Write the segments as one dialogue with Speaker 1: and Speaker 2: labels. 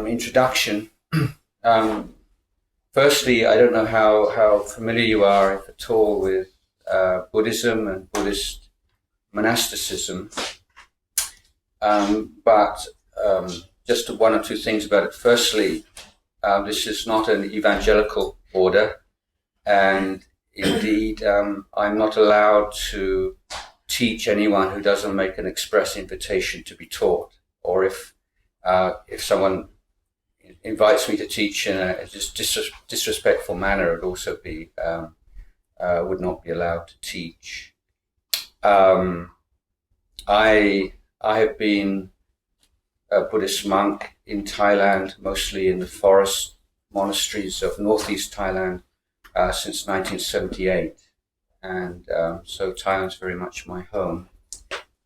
Speaker 1: Introduction. Firstly, I don't know how familiar you are, if at all, with Buddhism and Buddhist monasticism, but just one or two things about it. Firstly, this is not an evangelical order, and indeed I'm not allowed to teach anyone who doesn't make an express invitation to be taught, or if someone invites me to teach in a disrespectful manner, it would also be would not be allowed to teach. I have been a Buddhist monk in Thailand, mostly in the forest monasteries of northeast Thailand, since 1978, and so Thailand's very much my home.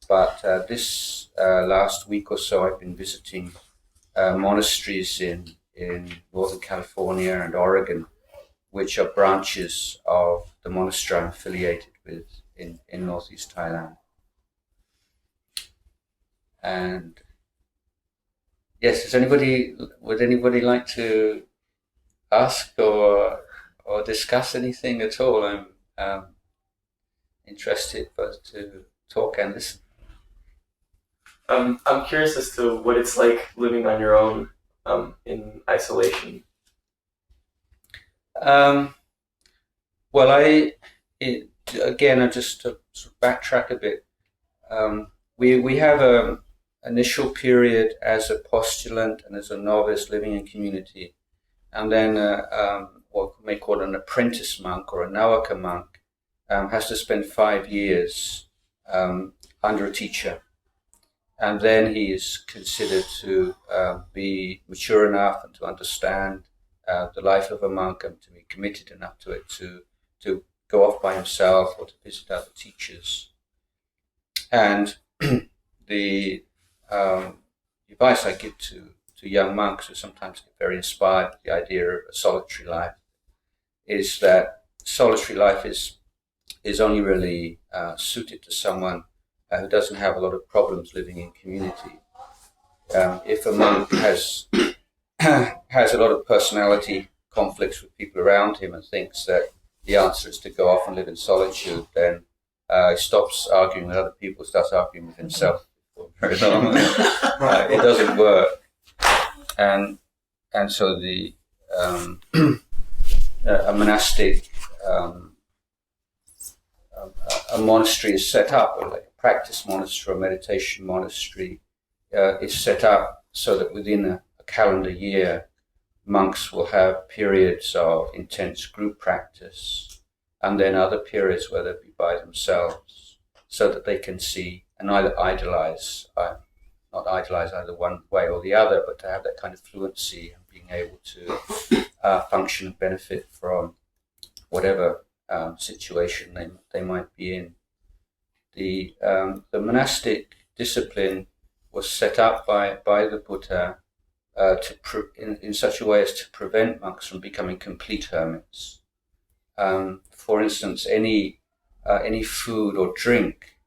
Speaker 1: But this last week or so, I've been visiting monasteries in Northern California and Oregon, which are branches of the monastery I'm affiliated with in northeast Thailand. And yes, would anybody like to ask or discuss anything at all? I'm interested both to talk and listen.
Speaker 2: I'm curious as to what it's like living on your own in isolation.
Speaker 1: Well, again, just to sort of backtrack a bit, we have a initial period as a postulant and as a novice living in community, and then what we may call an apprentice monk or a Nawaka monk has to spend 5 years under a teacher. And then he is considered to be mature enough and to understand the life of a monk and to be committed enough to it to go off by himself or to visit other teachers. And the advice I give to young monks who sometimes get very inspired with the idea of a solitary life is that solitary life is only really suited to someone who doesn't have a lot of problems living in community. If a monk has a lot of personality conflicts with people around him and thinks that the answer is to go off and live in solitude, then he stops arguing with other people, starts arguing with himself for very long. It doesn't work, and so the a monastic a monastery is set up, or like a practice monastery or meditation monastery is set up so that within a calendar year, monks will have periods of intense group practice and then other periods where they'll be by themselves, so that they can see and not idolize either one way or the other, but to have that kind of fluency and being able to function and benefit from whatever situation they might be in. The monastic discipline was set up by the Buddha in such a way as to prevent monks from becoming complete hermits. For instance, any food or drink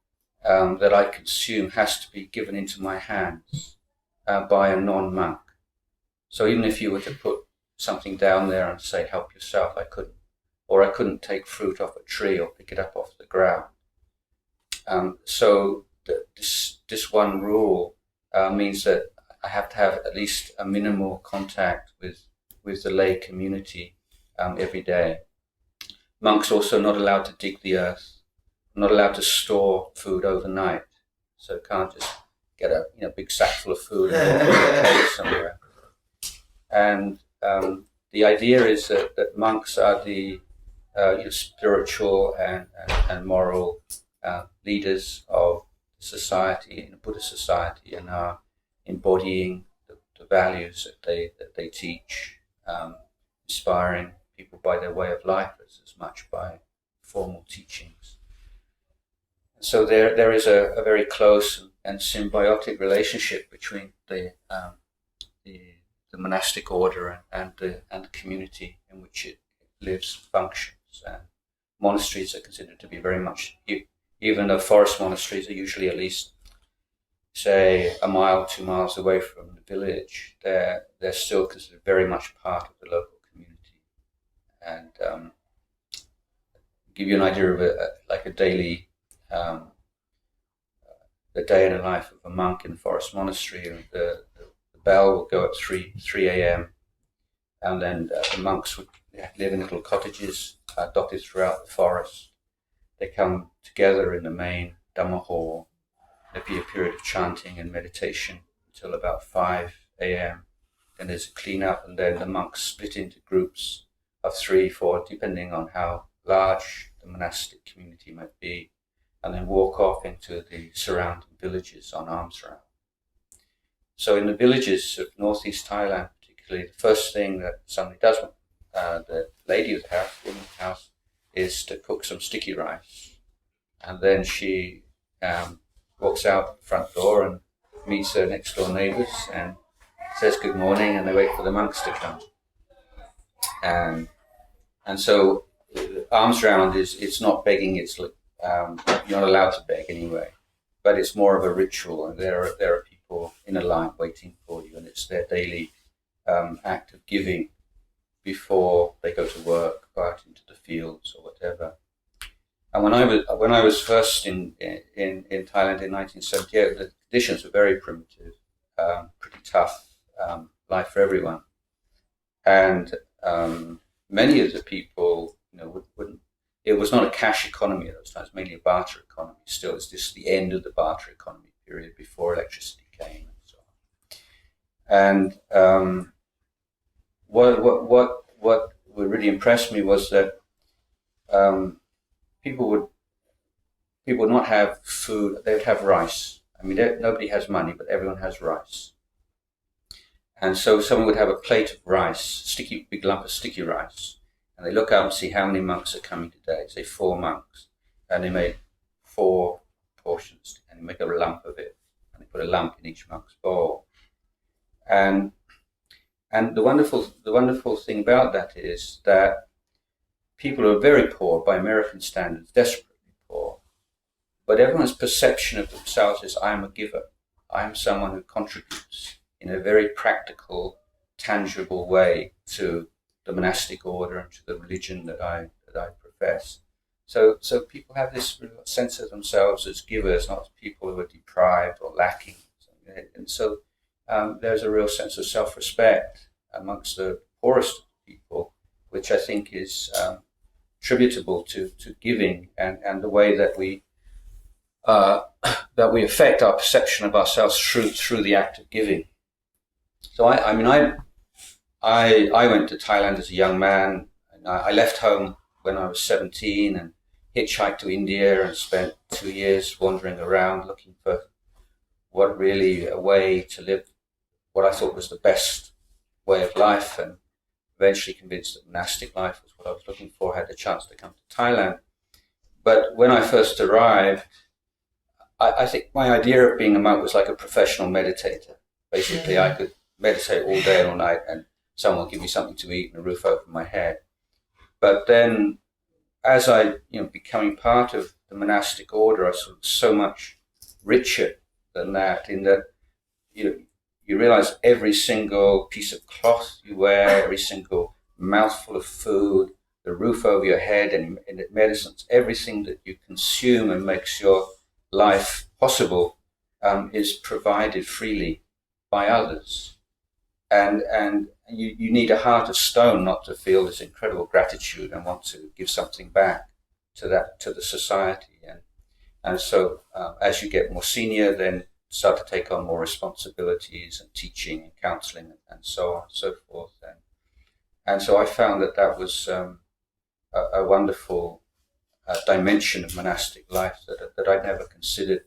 Speaker 1: that I consume has to be given into my hands by a non-monk. So even if you were to put something down there and say, help yourself, I couldn't. Or I couldn't take fruit off a tree or pick it up off the ground. So this one rule means that I have to have at least a minimal contact with the lay community every day. Monks also not allowed to dig the earth, not allowed to store food overnight. So can't just get a big sack full of food and put it in a cave somewhere. And the idea is that monks are the spiritual and moral leaders of society, in a Buddhist society, and are embodying the values that they teach, inspiring people by their way of life as much by formal teachings. So there is a very close and symbiotic relationship between the monastic order and the community in which lives, functions. And monasteries are considered to be very much, even though forest monasteries are usually at least, say, a mile, 2 miles away from the village, they're still considered very much part of the local community. And give you an idea of a daily, the day in the life of a monk in a forest monastery. And the bell will go at 3 a.m. and then the monks would live in little cottages dotted throughout the forest. They come together in the main Dhamma hall. There'd be a period of chanting and meditation until about 5 a.m. Then there's a clean-up, and then the monks split into groups of 3, 4, depending on how large the monastic community might be, and then walk off into the surrounding villages on alms round. So in the villages of northeast Thailand, particularly, the first thing that somebody does, the lady of the house, woman's house, is to cook some sticky rice. And then she walks out the front door and meets her next door neighbours and says good morning, and they wait for the monks to come. And so alms round it's not begging, it's you're not allowed to beg anyway, but it's more of a ritual, and there are people in a line waiting for you, and it's their daily act of giving before they go to work, go out into the fields or whatever. And when I was first in Thailand in 1978, the conditions were very primitive, pretty tough life for everyone, and many of the people, wouldn't. It was not a cash economy at those times, mainly a barter economy. Still, it's just the end of the barter economy period before electricity came and so on. And what really impressed me was that people would not have food; they would have rice. I mean, nobody has money, but everyone has rice. And so someone would have a plate of rice, big lump of sticky rice, and they look out and see how many monks are coming today. Say 4 monks, and they make 4 portions, and they make a lump of it, and they put a lump in each monk's bowl. And the wonderful thing about that is that people are very poor by American standards, desperately poor, but everyone's perception of themselves is, I am a giver. I am someone who contributes in a very practical, tangible way to the monastic order and to the religion that I profess. So people have this sense of themselves as givers, not as people who are deprived or lacking. And so there's a real sense of self-respect amongst the poorest people, which I think is attributable to giving and the way that we affect our perception of ourselves through the act of giving. So I went to Thailand as a young man, and I left home when I was 17 and hitchhiked to India and spent 2 years wandering around looking for a way to live what I thought was the best way of life, and eventually convinced that monastic life was what I was looking for. I had the chance to come to Thailand. But when I first arrived, I think my idea of being a monk was like a professional meditator. Basically, I could meditate all day and all night, and someone would give me something to eat and a roof over my head. But then, as I, becoming part of the monastic order, I saw so much richer than that. In that, you realize every single piece of cloth you wear, every single mouthful of food, the roof over your head, and medicines, everything that you consume and makes your life possible is provided freely by others. And you need a heart of stone not to feel this incredible gratitude and want to give something back to the society. And so as you get more senior, then start to take on more responsibilities and teaching and counseling and so on and so forth. And so I found that was a wonderful dimension of monastic life that I'd never considered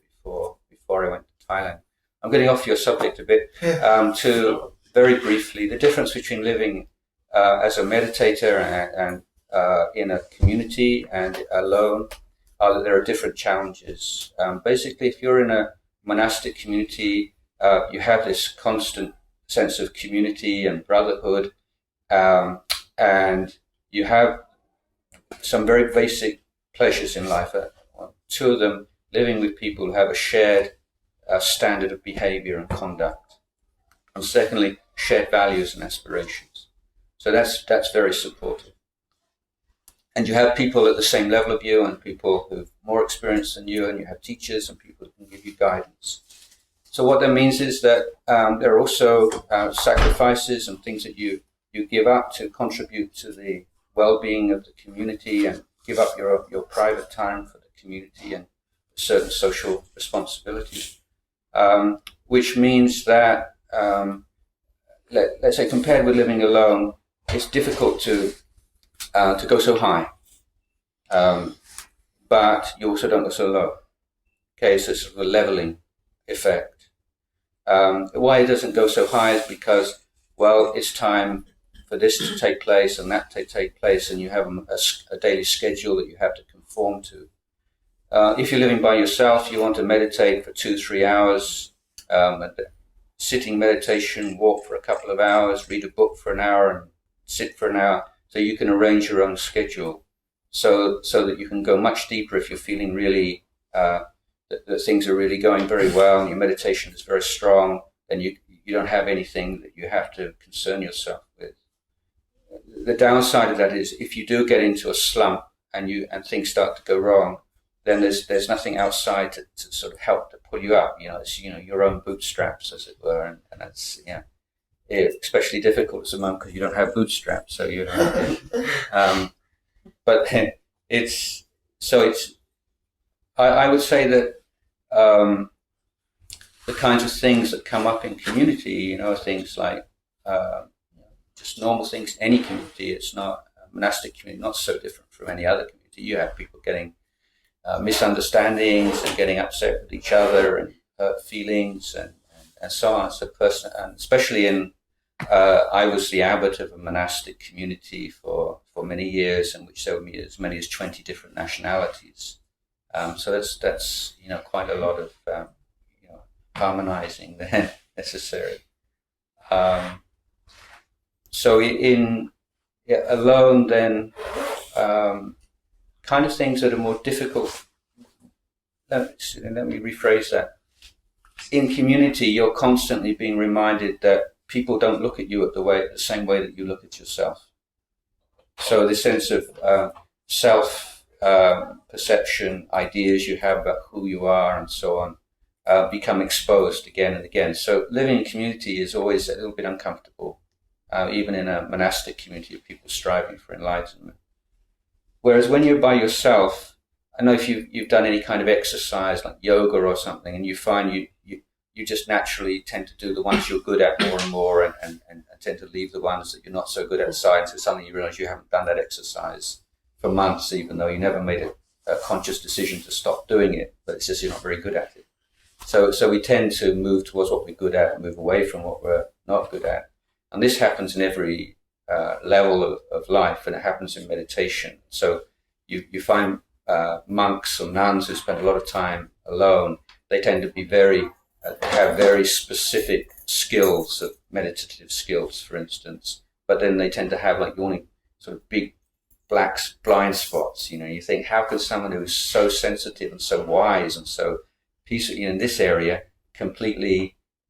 Speaker 1: before I went to Thailand. I'm getting off your subject a bit to very briefly the difference between living as a meditator and in a community and alone. There are different challenges. Basically, if you're in a monastic community, you have this constant sense of community and brotherhood, and you have some very basic pleasures in life. Two of them, living with people who have a shared standard of behavior and conduct. And secondly, shared values and aspirations. So that's very supportive. And you have people at the same level of you, and people who've more experience than you, and you have teachers and people who can give you guidance. So what that means is that there are also sacrifices and things that you give up to contribute to the well-being of the community, and give up your private time for the community and certain social responsibilities, which means that, let's say, compared with living alone, it's difficult to go so high, but you also don't go so low. Okay, so it's sort of a leveling effect. Why it doesn't go so high is because, well, it's time for this to take place and that to take place, and you have a daily schedule that you have to conform to. If you're living by yourself, you want to meditate for 2-3 hours, sitting meditation, walk for a couple of hours, read a book for an hour, and sit for an hour. So you can arrange your own schedule so that you can go much deeper if you're feeling really that things are really going very well and your meditation is very strong, then you don't have anything that you have to concern yourself with. The downside of that is if you do get into a slump and things start to go wrong, then there's nothing outside to sort of help to pull you up. It's your own bootstraps, as it were, and that's especially difficult as a monk because you don't have bootstraps, so you don't. But I would say that the kinds of things that come up in community, things like just normal things. Any community, it's not a monastic community, not so different from any other community. You have people getting misunderstandings and getting upset with each other and hurt feelings and so on. So and especially in I was the abbot of a monastic community for many years, in which there were as many as 20 different nationalities. So that's quite a lot of harmonizing there necessary. So alone, then kind of things that are more difficult. Let me rephrase that. In community, you're constantly being reminded that people don't look at you the same way that you look at yourself. So the sense of self perception, ideas you have about who you are, and so on, become exposed again and again. So living in community is always a little bit uncomfortable, even in a monastic community of people striving for enlightenment. Whereas when you're by yourself, I know if you've done any kind of exercise like yoga or something, and you find you just naturally tend to do the ones you're good at more and more, and tend to leave the ones that you're not so good at aside. So suddenly you realize you haven't done that exercise for months, even though you never made a conscious decision to stop doing it, but it's just you're not very good at it. So we tend to move towards what we're good at and move away from what we're not good at. And this happens in every level of life, and it happens in meditation. So you find monks or nuns who spend a lot of time alone, they tend to be have very specific skills, of meditative skills, for instance, but then they tend to have like yawning sort of big black blind spots. You think, how can someone who is so sensitive and so wise and so peaceful in this area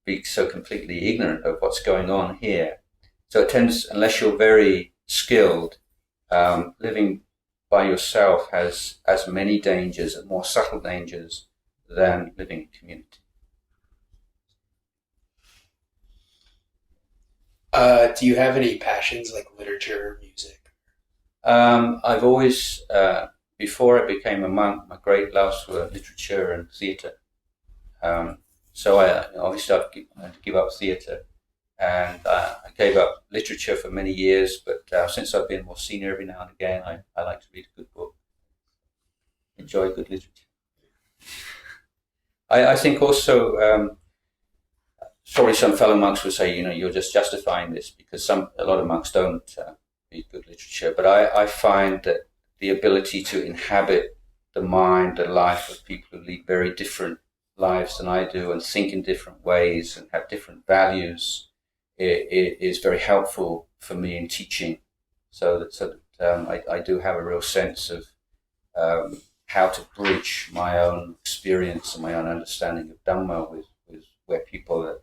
Speaker 1: be so completely ignorant of what's going on here? So it tends, unless you're very skilled, living by yourself has as many dangers and more subtle dangers than living in community.
Speaker 3: Do you have any passions like literature, music?
Speaker 1: I've always, before I became a monk, my great loves were literature and theatre. So I had to give up theatre, and I gave up literature for many years. But since I've been more senior, every now and again, I like to read a good book, enjoy good literature. I think also. Probably some fellow monks would say, you're just justifying this because a lot of monks don't read good literature. But I find that the ability to inhabit the mind, the life of people who lead very different lives than I do and think in different ways and have different values is very helpful for me in teaching. So that I do have a real sense of how to bridge my own experience and my own understanding of Dhamma with where people that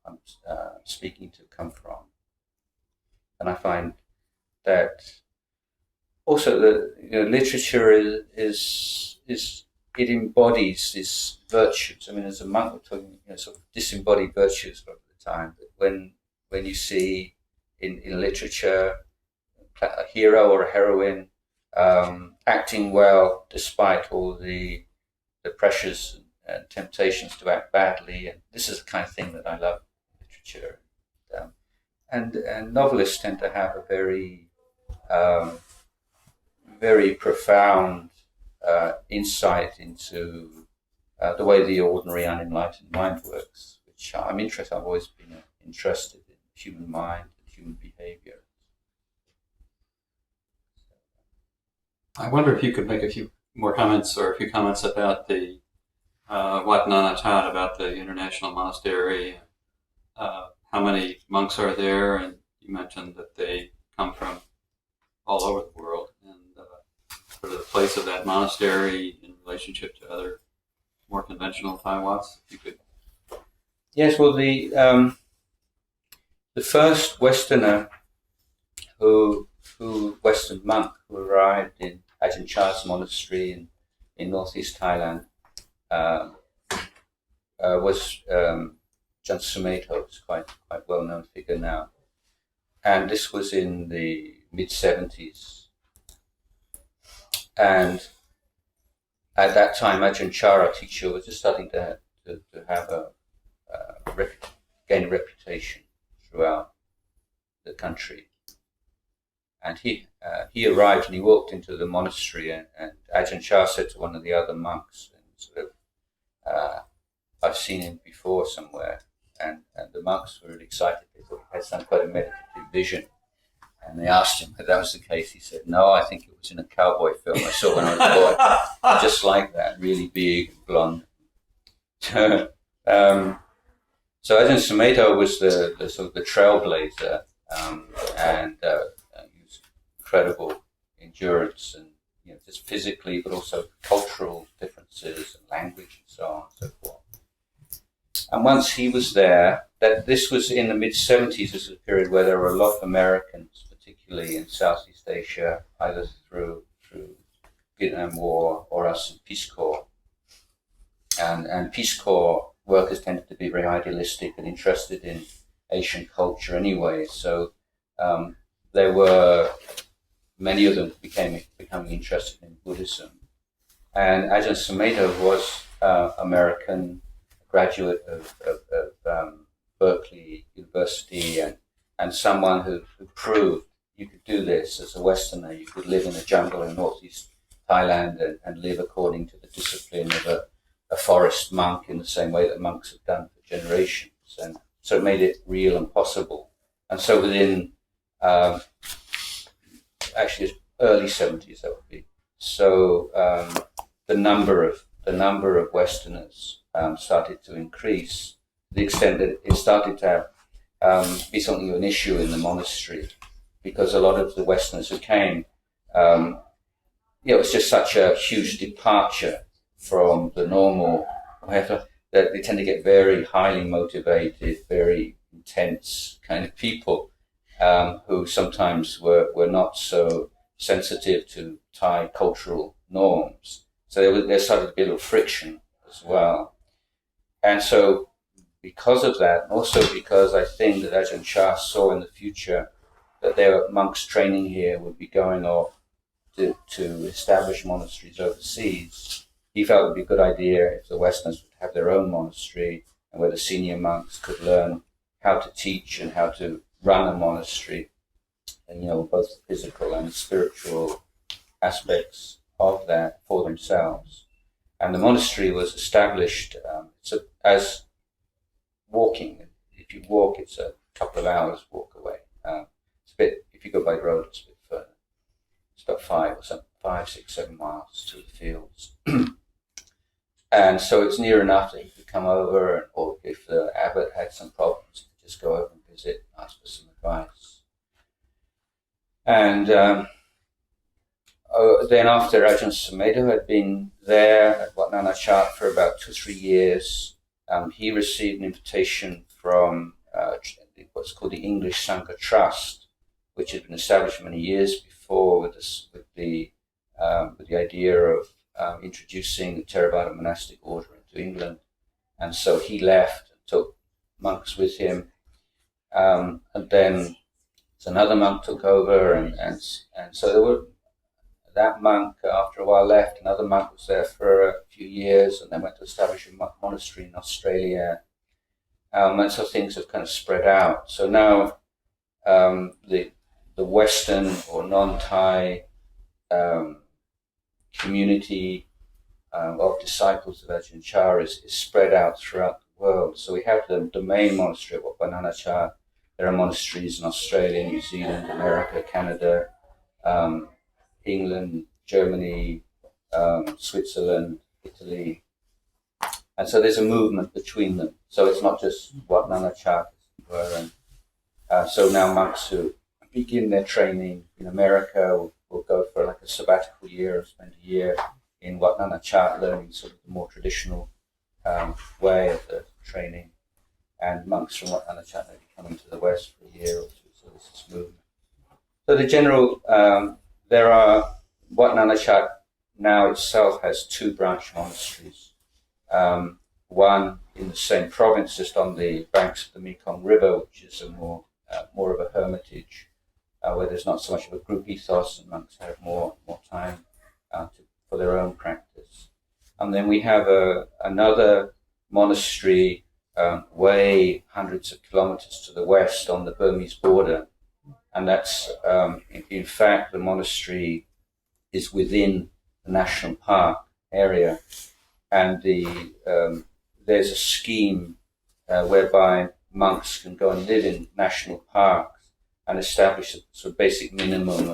Speaker 1: I'm speaking to come from. And I find that also the literature is it embodies these virtues. I mean, as a monk, we're talking sort of disembodied virtues a lot of the time. But when you see in literature a hero or a heroine acting well despite all the pressures and temptations to act badly, and this is the kind of thing that I love in literature. And novelists tend to have a very very profound insight into the way the ordinary unenlightened mind works, which I'm interested. I've always been interested in the human mind and human behavior.
Speaker 4: I wonder if you could make a few more comments or a few comments about the what Nana taught about the international monastery. How many monks are there? And you mentioned that they come from all over the world, and sort of the place of that monastery in relationship to other more conventional Thai-Watts. If you could.
Speaker 1: Yes, well, the first Westerner Western monk who arrived in Ajahn Jayasaro monastery in northeast Thailand was Ajahn Sumedho, who's quite well-known figure now. And this was in the mid-70s. And at that time, Ajahn Chah, our teacher, was just starting to have gain a reputation throughout the country. And he arrived and he walked into the monastery, and Ajahn Chah said to one of the other monks, and sort of, I've seen him before somewhere. And the monks were really excited. They thought he had some quite a meditative vision. And they asked him if that was the case. He said, no, I think it was in a cowboy film I saw when I was a boy. Just like that, really big and blonde. So Ajahn Sumedho was the sort of the trailblazer, and he was incredible endurance and just physically, but also cultural differences and language and so on and so forth. And once he was there, that this was in the mid-70s, this was a period where there were a lot of Americans, particularly in Southeast Asia, either through Vietnam War or us in Peace Corps. And Peace Corps workers tended to be very idealistic and interested in Asian culture anyway. So there were many of them becoming interested in Buddhism. And Ajahn Sumedho was American, graduate of Berkeley University, and someone who proved you could do this as a Westerner. You could live in a jungle in northeast Thailand and live according to the discipline of a forest monk in the same way that monks have done for generations. And so it made it real and possible. And so within actually early 70s that would be. So the number of Westerners started to increase, to the extent that it started to be something of an issue in the monastery, because a lot of the Westerners who came, it was just such a huge departure from the normal, that they tend to get very highly motivated, very intense kind of people who sometimes were not so sensitive to Thai cultural norms. So there started to be a little friction as well. And so because of that, and also because I think that Ajahn Chah saw in the future that there were monks training here would be going off to establish monasteries overseas, he felt it would be a good idea if the Westerners would have their own monastery, and where the senior monks could learn how to teach and how to run a monastery, and both physical and spiritual aspects of that for themselves. And the monastery was established as walking. If you walk, it's a couple of hours walk away. It's a bit, if you go by road, it's a bit further. It's about 5, 6, 7 miles to the fields. And so it's near enough that you could come over, or if the abbot had some problems, just go over and visit, ask for some advice. And then after Ajahn Sumedho had been there at Wat Nanachat for about 2 or 3 years, he received an invitation from what's called the English Sangha Trust, which had been established many years before with the idea of introducing the Theravada monastic order into England. And so he left and took monks with him. And then another monk took over, and so there were, that monk after a while left. Another monk was there for a few years, and then went to establish a monastery in Australia. And so things have kind of spread out. So now the Western or non-Thai community of disciples of Ajahn Chah is spread out throughout the world. So we have the main monastery at Wat Nanachat. There are monasteries in Australia, New Zealand, America, Canada, England, Germany, Switzerland, Italy. And so there's a movement between them. So it's not just Wat Nanachat. So now monks who begin their training in America will go for like a sabbatical year, or spend a year in Wat Nanachat learning sort of the more traditional way of the training. And monks from Wat Nanachat may be coming to the West for a year or two. So this is movement. So the general, there are, Wat Nanachat now itself has 2 branch monasteries. One in the same province, just on the banks of the Mekong River, which is a more of a hermitage, where there's not so much of a group ethos, and monks have more time for their own practice. And then we have another monastery way hundreds of kilometers to the west on the Burmese border, and that's in fact the monastery is within the national park area, and there's a scheme whereby monks can go and live in national parks and establish a sort of basic minimum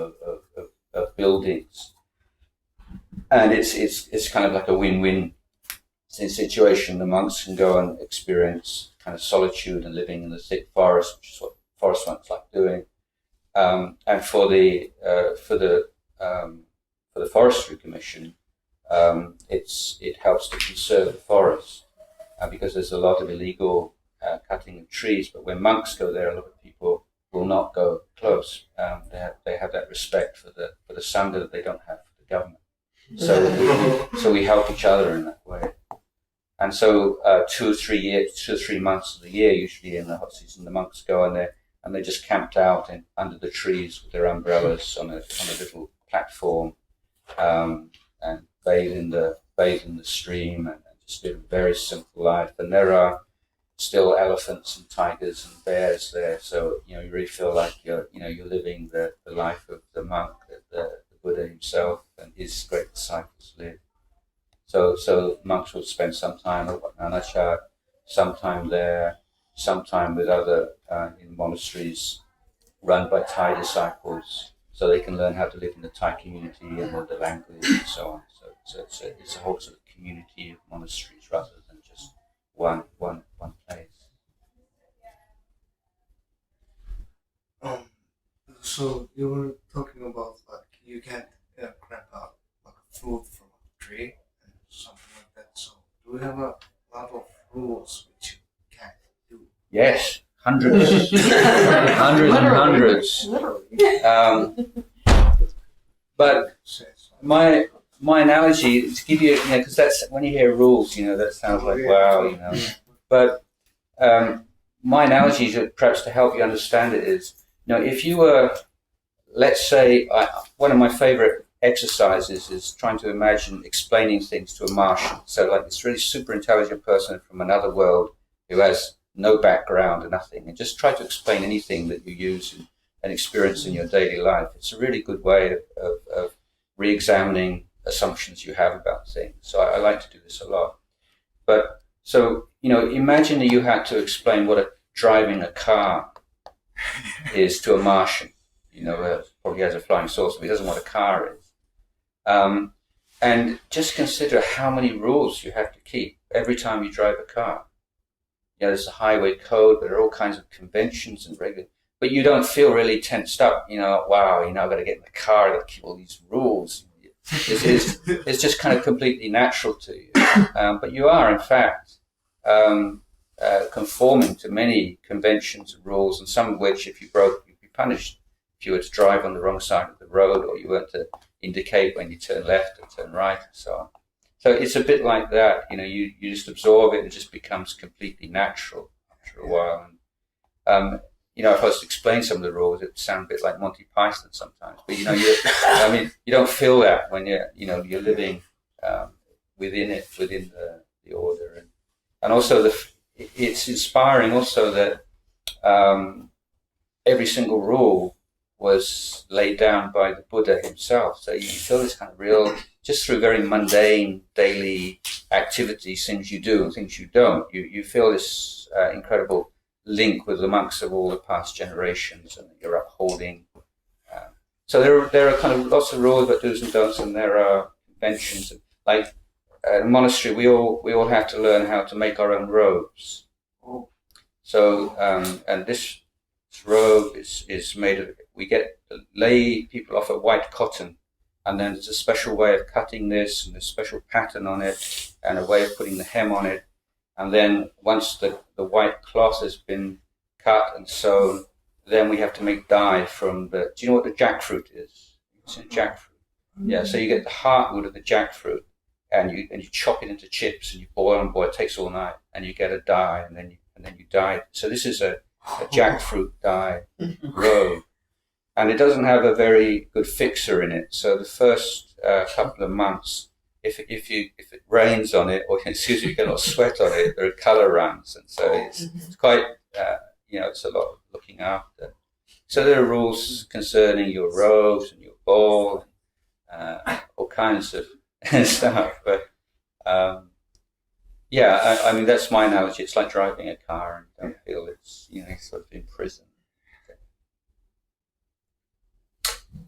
Speaker 1: of buildings, and it's kind of like a win-win situation. The monks can go and experience kind of solitude and living in the thick forest, which is what forest monks like doing, and for the Forestry Commission, it helps to conserve the forest because there's a lot of illegal cutting of trees. But when monks go there, a lot of people will not go close. They have that respect for the sangha that they don't have for the government. So we help each other in that way. And so 2 or 3 months of the year, usually in the hot season, the monks go in there and they're just camped out under the trees with their umbrellas on a little platform, and bathe in the stream and just live a very simple life. And there are still elephants and tigers and bears there, so you really feel like you're living the life of the monk that the Buddha himself and his great disciples lived. So monks would spend some time at Wat Nanachat, some time there, some time with other in monasteries run by Thai disciples, so they can learn how to live in the Thai community and learn the language and so on. So it's a whole sort of community of monasteries rather than just one place.
Speaker 5: So you were talking about like you can't grab out like fruit from a tree and something like that. So do we have a lot of rules which you can't do?
Speaker 1: Yes, hundreds, hundreds and hundreds. But my analogy to give you, because that's when you hear rules, that sounds like wow, But my analogy, perhaps to help you understand it, is if you were, let's say, one of my favorite exercises is trying to imagine explaining things to a Martian. So like this really super intelligent person from another world who has no background or nothing, and just try to explain anything that you use and experience in your daily life. It's a really good way of re-examining assumptions you have about things. So I like to do this a lot. But so, imagine that you had to explain what driving a car is to a Martian, probably has a flying saucer, but he doesn't know what a car is. And just consider how many rules you have to keep every time you drive a car. There's a highway code, but there are all kinds of conventions and regulations. but you don't feel really tensed up. Wow, I've got to get in the car, I've got to keep all these rules. It's just kind of completely natural to you. But you are, in fact, conforming to many conventions and rules, and some of which, if you broke, you'd be punished. If you were to drive on the wrong side of the road, or you were to indicate when you turn left or turn right, and so on. So it's a bit like that. You just absorb it, and it just becomes completely natural after a while. And, if I was to explain some of the rules, it would sound a bit like Monty Python sometimes. But you don't feel that when you're living within the order, and also it's inspiring also that every single rule was laid down by the Buddha himself. So you feel this kind of real, just through very mundane daily activities, things you do and things you don't. You feel this incredible link with the monks of all the past generations, and you're upholding. So there are kind of lots of rules about do's and don'ts, and there are conventions. Like at a monastery, we all have to learn how to make our own robes. So and this robe is made of. We lay people off of white cotton, and then there's a special way of cutting this, and a special pattern on it, and a way of putting the hem on it. And then once the white cloth has been cut and sewn, then we have to make dye from do you know what the jackfruit is? It's a jackfruit. Yeah, so you get the heartwood of the jackfruit, and you chop it into chips, and you boil and boil. It takes all night, and you get a dye, and then you dye it. So this is a jackfruit dye robe, and it doesn't have a very good fixer in it. So the first couple of months, if it rains on it, or as soon as you get a lot of sweat on it, the color runs, and so it's quite it's a lot of looking after. So there are rules concerning your robes and your bowl, all kinds of stuff. But I mean that's my analogy. It's like driving a car and don't feel it's sort of in prison.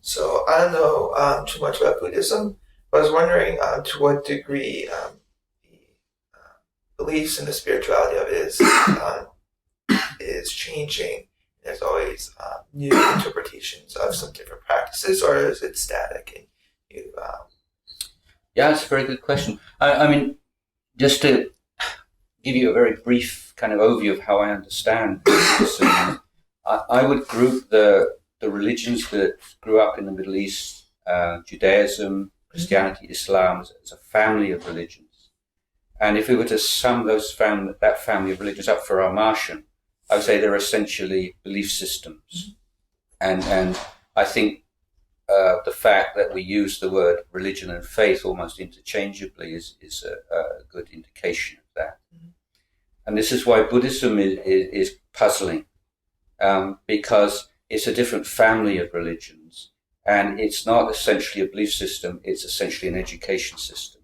Speaker 6: So I don't know too much about Buddhism. I was wondering to what degree the beliefs and the spirituality of it is changing. There's always new interpretations of some different practices, or is it static? And
Speaker 1: Yeah, it's a very good question. I mean, just to give you a very brief kind of overview of how I understand Buddhism, I would group the religions that grew up in the Middle East, Judaism, Christianity, Islam, as a family of religions. And if we were to sum that family of religions up for our Martian, I would say they're essentially belief systems. And I think the fact that we use the word religion and faith almost interchangeably is a good indication of that. And this is why Buddhism is puzzling, because it's a different family of religions, and it's not essentially a belief system, it's essentially an education system.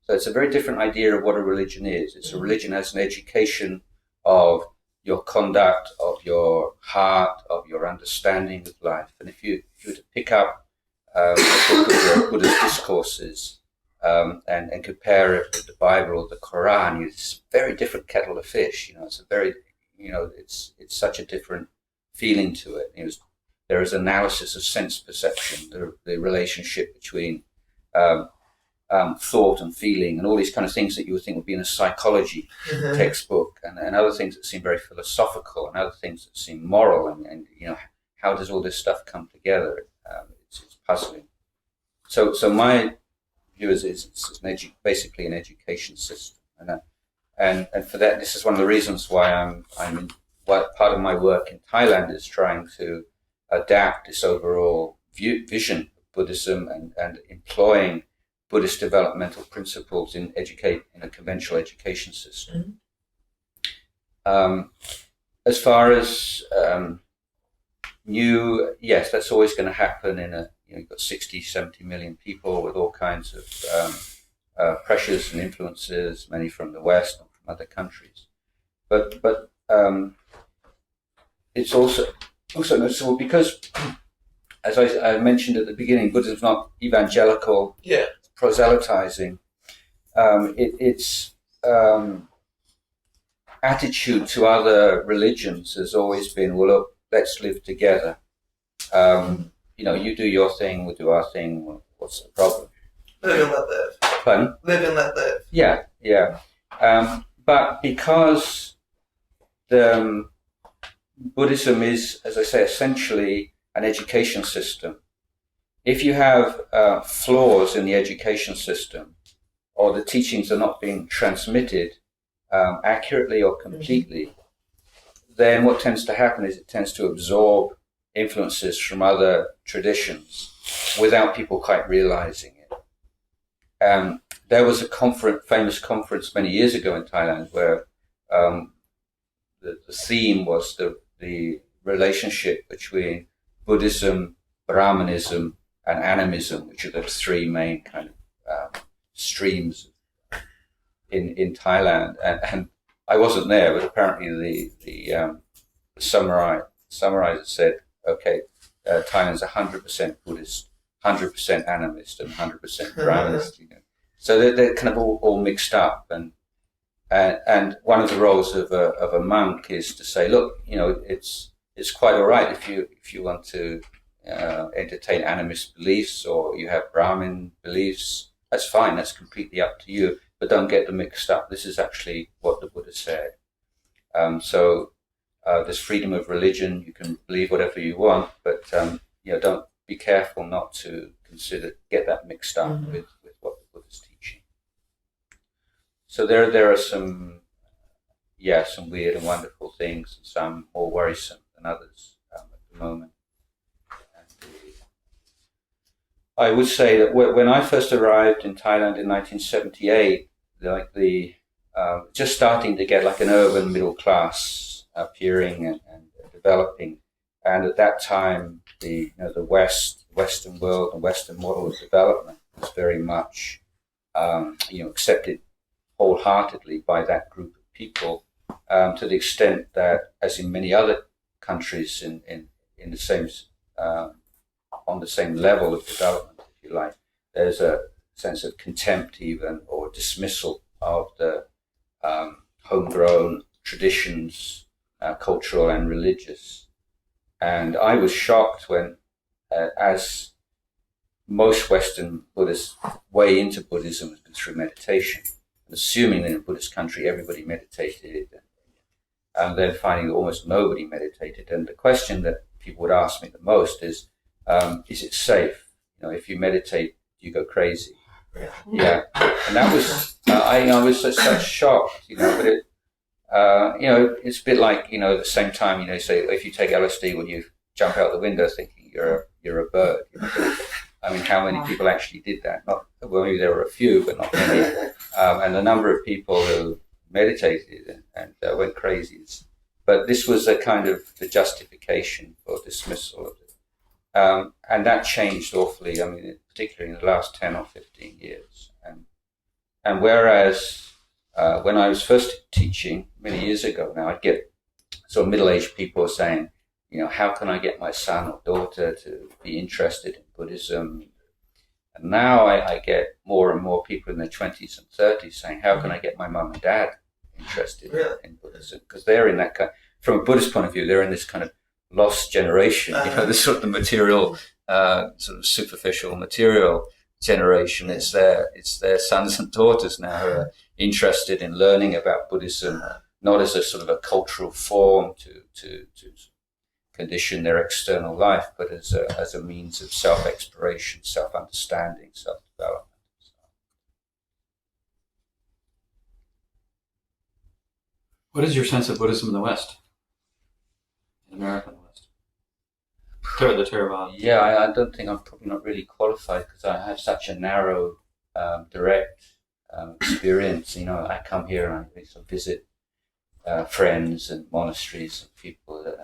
Speaker 1: So it's a very different idea of what a religion is. It's a religion as an education of your conduct, of your heart, of your understanding of life. And if you were to pick up a book of Buddha's discourses and compare it with the Bible or the Quran, it's a very different kettle of fish. It's a very, it's such a different feeling to it. There is analysis of sense perception, the relationship between thought and feeling, and all these kind of things that you would think would be in a psychology textbook, and other things that seem very philosophical, and other things that seem moral, and how does all this stuff come together? It's puzzling. So my view is it's basically an education system, and for that, this is one of the reasons why I'm in. Part of my work in Thailand is trying to adapt this overall vision of Buddhism and employing Buddhist developmental principles in a conventional education system. As far as yes, that's always going to happen you've got 60, 70 million people with all kinds of pressures and influences, many from the West and from other countries. But it's also noticeable because, as I mentioned at the beginning, Buddhism is not evangelical, proselytizing. Its attitude to other religions has always been, well, look, let's live together. You do your thing, we'll do our thing. What's the problem?
Speaker 6: Live and let live.
Speaker 1: Pardon?
Speaker 6: Live and let live.
Speaker 1: Yeah. But because the Buddhism is, as I say, essentially an education system, if you have flaws in the education system, or the teachings are not being transmitted accurately or completely, then what tends to happen is it tends to absorb influences from other traditions without people quite realizing it. There was a famous conference many years ago in Thailand where the theme was the relationship between Buddhism, Brahmanism, and animism, which are the three main kind of streams in Thailand. And I wasn't there, but apparently the summarizer said, okay, Thailand's 100% Buddhist, 100% animist, and 100% Brahmanist. So they're kind of all mixed up. And one of the roles of a monk is to say, look, it's quite all right if you want to entertain animist beliefs or you have Brahmin beliefs. That's fine. That's completely up to you. But don't get them mixed up. This is actually what the Buddha said. So there's freedom of religion. You can believe whatever you want, but don't be careful not to get that mixed up with what the Buddha's teaching. So there are some weird and wonderful things, and some more worrisome than others at the moment. I would say that when I first arrived in Thailand in 1978, just starting to get like an urban middle class appearing and developing, and at that time the Western world and Western model of development was very much accepted wholeheartedly by that group of people, to the extent that, as in many other countries in the same on the same level of development, if you like, there's a sense of contempt even, or dismissal of the homegrown traditions, cultural and religious. And I was shocked when, as most Western Buddhists' way into Buddhism has been through meditation, assuming that in a Buddhist country everybody meditated, and then finding that almost nobody meditated. And the question that people would ask me the most is it safe? If you meditate, do you go crazy? Yeah. And that was, I was such shocked, but it, it's a bit like, at the same time, say if you take LSD, when you jump out the window thinking you're a bird. I mean, how many people actually did that? Maybe there were a few, but not many. And the number of people who meditated and went crazy. But this was a kind of the justification for dismissal of it. And that changed awfully, particularly in the last 10 or 15 years. And whereas when I was first teaching many years ago now, I'd get sort of middle-aged people saying, how can I get my son or daughter to be interested in Buddhism? And now I get more and more people in their 20s and 30s saying, how can I get my mum and dad interested in Buddhism? Because they're in that from a Buddhist point of view, they're in this kind of lost generation, this sort of the material, sort of superficial material generation. It's their sons and daughters now who are interested in learning about Buddhism, not as a sort of a cultural form to condition their external life, but as a means of self-exploration, self-understanding, self-development.
Speaker 4: What is your sense of Buddhism in the West? In America and the West? The Theravada.
Speaker 1: Yeah, I don't think I'm probably not really qualified because I have such a narrow, direct experience. I come here and I sort of visit friends and monasteries and people that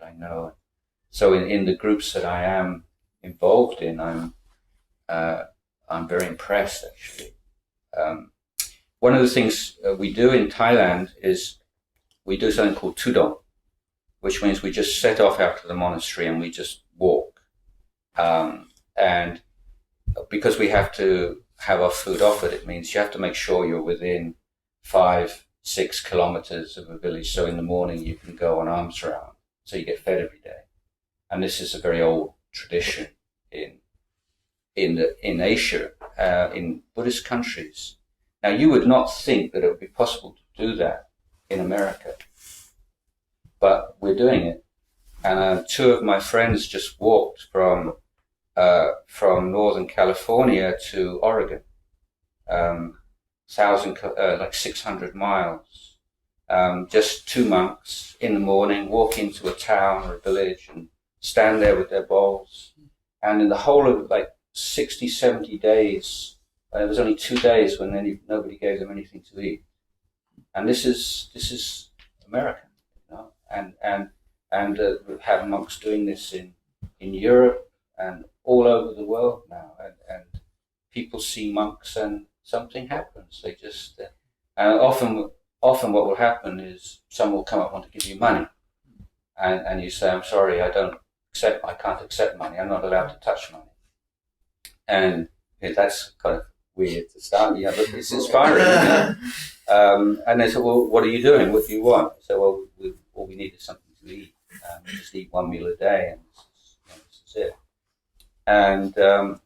Speaker 1: I know. So in the groups that I am involved in, I'm very impressed actually. One of the things we do in Thailand is we do something called tudong, which means we just set off out to the monastery and we just walk. And because we have to have our food offered, it means you have to make sure you're within 5-6 kilometers of a village. So in the morning you can go on alms round. so you get fed every day. And this is a very old tradition in Asia, in Buddhist countries. Now, you would not think that it would be possible to do that in America, but we're doing it. And two of my friends just walked from Northern California to Oregon, like 600 miles. Just two monks in the morning walk into a town or a village and stand there with their bowls. And in the whole of like 60, 70 days, it was only 2 days when nobody gave them anything to eat. And this is American, you know, and we have monks doing this in Europe and all over the world now. And people see monks and something happens. They just, often what will happen is someone will come up and want to give you money. And you say, I'm sorry, I can't accept money. I'm not allowed to touch money. And that's kind of weird to start, you know, but it's inspiring. You know? And they say, well, what are you doing? What do you want? I say, well, all we need is something to eat. We just eat one meal a day, and this is it. And so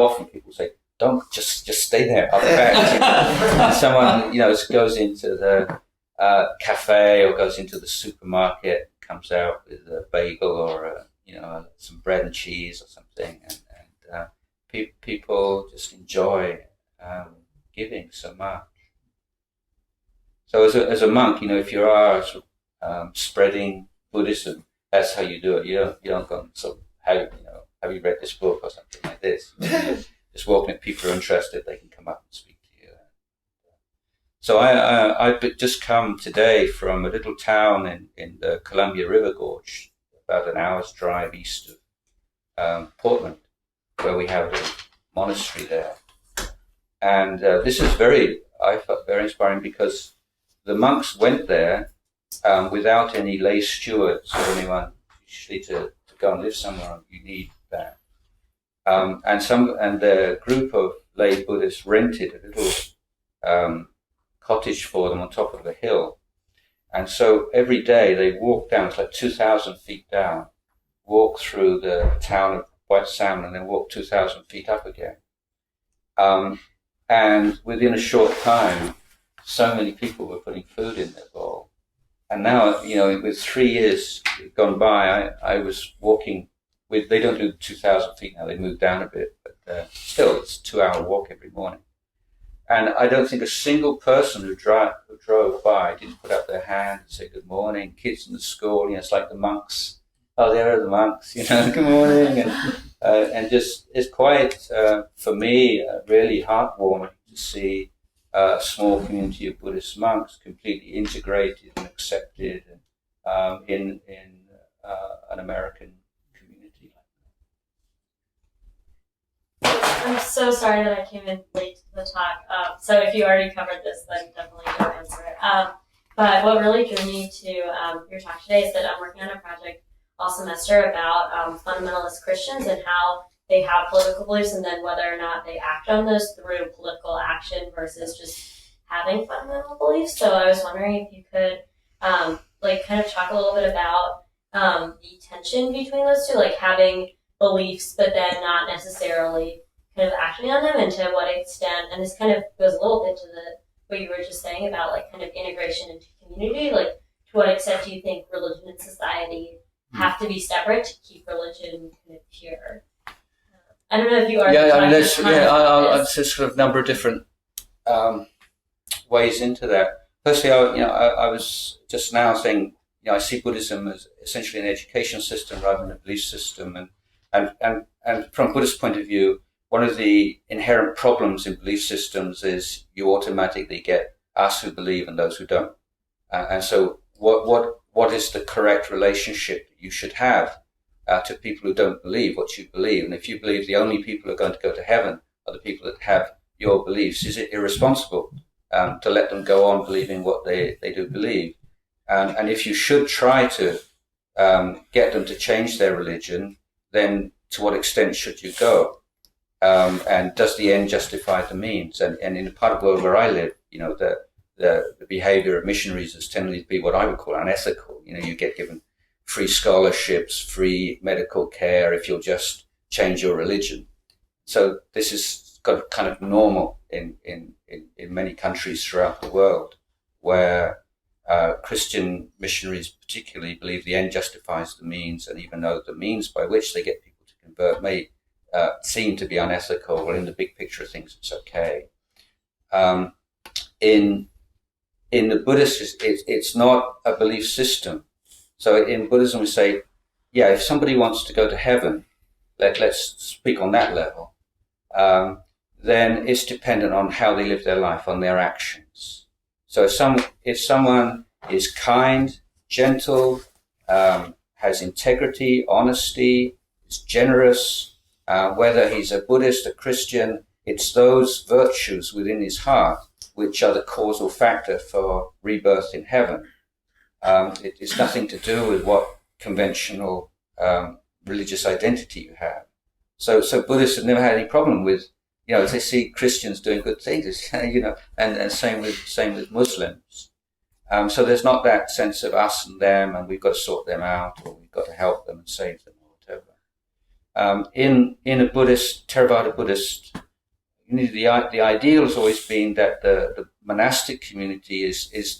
Speaker 1: often people say, don't just stay there. I'll be back. Someone, you know, goes into the cafe or goes into the supermarket, comes out with a bagel or some bread and cheese or something, and people just enjoy giving so much. So as a monk, you know, if you are spreading Buddhism, that's how you do it. You don't go and have you read this book or something like this? You know, just walking, if people are interested, they can come up and speak to you. So I've just come today from a little town in the Columbia River Gorge, about an hour's drive east of Portland, where we have a monastery there. And this is I felt very inspiring because the monks went there without any lay stewards or anyone. Usually to go and live somewhere, you need that. And the group of lay Buddhists rented a little cottage for them on top of a hill. And so every day they walk down, it's like 2,000 feet down, walk through the town of White Salmon and then walk 2,000 feet up again. And within a short time, so many people were putting food in their bowl. And now, you know, with 3 years gone by, I was walking they don't do 2,000 feet now, they moved down a bit, but still it's a 2-hour walk every morning. And I don't think a single person who drove by didn't put up their hand and say good morning. Kids in the school, you know, it's like the monks. Oh, there are the monks, you know, good morning. And just, it's quite, for me, really heartwarming to see a small community of Buddhist monks completely integrated and accepted in an American community.
Speaker 7: I'm so sorry that I came in late to the talk. So if you already covered this, then definitely don't answer it. But what really drew me to your talk today is that I'm working on a project all semester about fundamentalist Christians and how they have political beliefs and then whether or not they act on those through political action versus just having fundamental beliefs. So I was wondering if you could kind of talk a little bit about the tension between those two, like having beliefs but then not necessarily kind of acting on them, and to what extent, and this kind of goes a little bit to what you were just saying about like kind of integration into community, like to what extent do you think religion and society have to be separate to keep religion kind of pure? I don't know if you are.
Speaker 1: Yeah, I mean, there's sort of a number of different ways into that. Firstly, I was just now saying, you know, I see Buddhism as essentially an education system rather than a belief system, and from Buddhist point of view, one of the inherent problems in belief systems is you automatically get us who believe and those who don't, and so what is the correct relationship you should have to people who don't believe what you believe? And if you believe the only people who are going to go to heaven are the people that have your beliefs, is it irresponsible to let them go on believing what they do believe? And if you should try to get them to change their religion, then to what extent should you go? And does the end justify the means? And in the part of the world where I live, you know, the behavior of missionaries has tended to be what I would call unethical. You know, you get given free scholarships, free medical care if you'll just change your religion. So this is kind of normal in many countries throughout the world, where Christian missionaries particularly believe the end justifies the means, and even though the means by which they get people to convert may seem to be unethical, well, in the big picture of things, it's okay. In the Buddhist, it's not a belief system. So in Buddhism, we say, yeah, if somebody wants to go to heaven, let's speak on that level, then it's dependent on how they live their life, on their actions. So if someone is kind, gentle, has integrity, honesty, is generous, whether he's a Buddhist, a Christian, it's those virtues within his heart which are the causal factor for rebirth in heaven. It's nothing to do with what conventional religious identity you have. So Buddhists have never had any problem with, if they see Christians doing good things, and same with Muslims. So there's not that sense of us and them, and we've got to sort them out, or we've got to help them and save them, or whatever. In a Buddhist, Theravada Buddhist, the ideal has always been that the monastic community is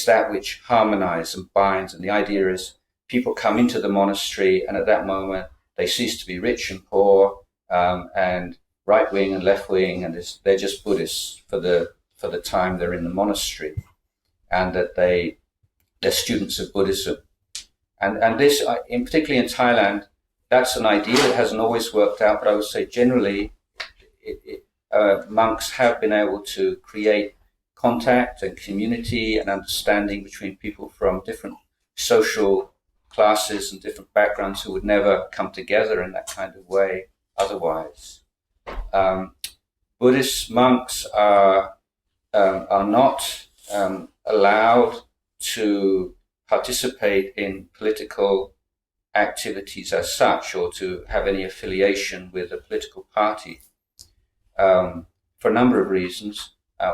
Speaker 1: that which harmonizes and binds, and the idea is people come into the monastery, and at that moment they cease to be rich and poor, and right wing and left wing, and they're just Buddhists for the time they're in the monastery, and that they're students of Buddhism, and this, particularly in Thailand, that's an ideal. It hasn't always worked out, but I would say generally, monks have been able to create contact and community and understanding between people from different social classes and different backgrounds who would never come together in that kind of way otherwise. Buddhist monks are not allowed to participate in political activities as such, or to have any affiliation with a political party, for a number of reasons.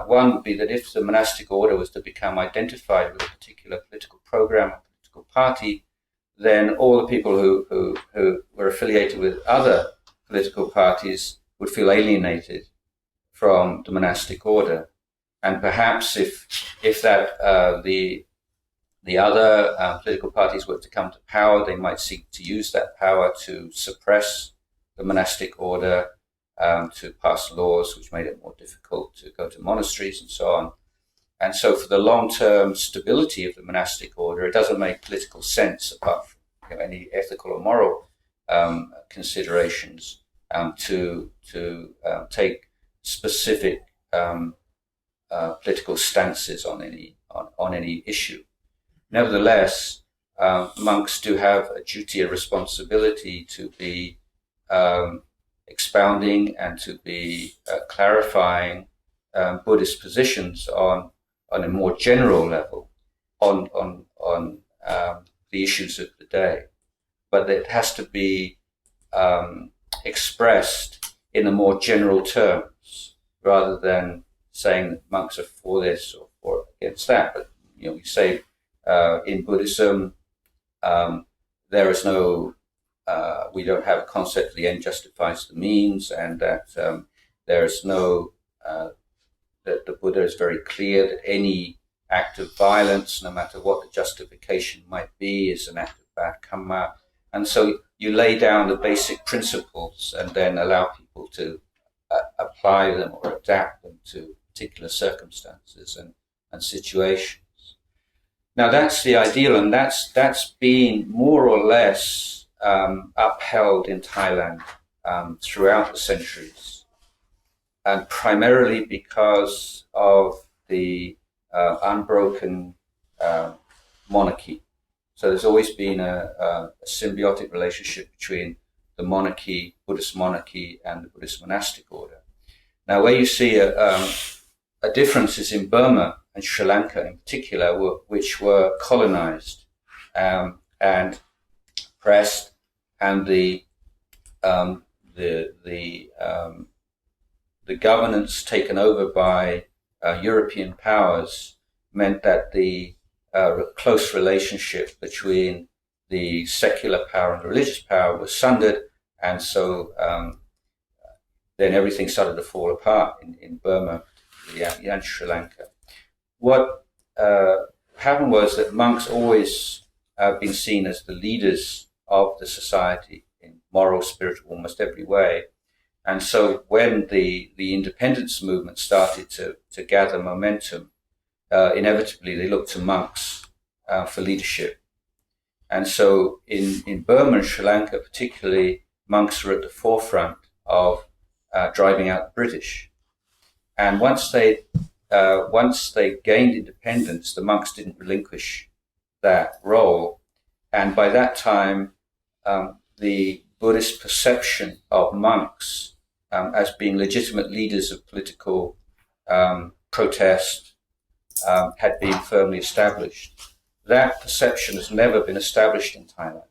Speaker 1: One would be that if the monastic order was to become identified with a particular political program or political party, then all the people who were affiliated with other political parties would feel alienated from the monastic order. And perhaps if the other political parties were to come to power, they might seek to use that power to suppress the monastic order, to pass laws which made it more difficult to go to monasteries and so on. And so for the long-term stability of the monastic order, it doesn't make political sense, apart from any ethical or moral considerations, to take specific political stances on any issue. Nevertheless, monks do have a duty, a responsibility to be expounding and to be clarifying Buddhist positions on a more general level on the issues of the day. But it has to be expressed in a more general terms, rather than saying that monks are for this or for against that. But we say in Buddhism there is no we don't have a concept of the end justifies the means, and that there is no that the Buddha is very clear that any act of violence, no matter what the justification might be, is an act of bad karma. And so you lay down the basic principles and then allow people to apply them or adapt them to particular circumstances and situations. Now that's the ideal, and that's been more or less upheld in Thailand throughout the centuries, and primarily because of the unbroken monarchy. So there's always been a symbiotic relationship between the monarchy, Buddhist monarchy, and the Buddhist monastic order. Now, where you see a difference is in Burma and Sri Lanka in particular, which were colonized and oppressed, and the governance taken over by European powers meant that the close relationship between the secular power and the religious power was sundered, and so then everything started to fall apart in Burma and Sri Lanka. What happened was that monks always been seen as the leaders of the society in moral, spiritual, almost every way. And so when the independence movement started to gather momentum, inevitably they looked to monks for leadership. And so in Burma and Sri Lanka particularly, monks were at the forefront of driving out the British. And once they gained independence, the monks didn't relinquish that role. And by that time, the Buddhist perception of monks as being legitimate leaders of political protest had been firmly established. That perception has never been established in Thailand.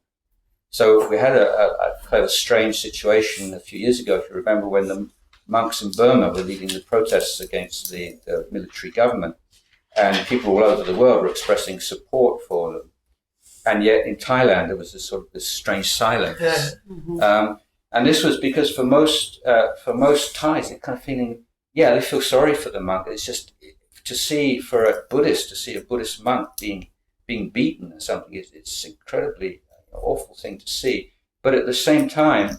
Speaker 1: So we had a kind of strange situation a few years ago, if you remember, when the monks in Burma were leading the protests against the military government, and people all over the world were expressing support for them. And yet in Thailand, there was this strange silence. And this was because for most Thais, they're kind of feeling, they feel sorry for the monk. It's just for a Buddhist to see a Buddhist monk being beaten or something, it's incredibly awful thing to see. But at the same time,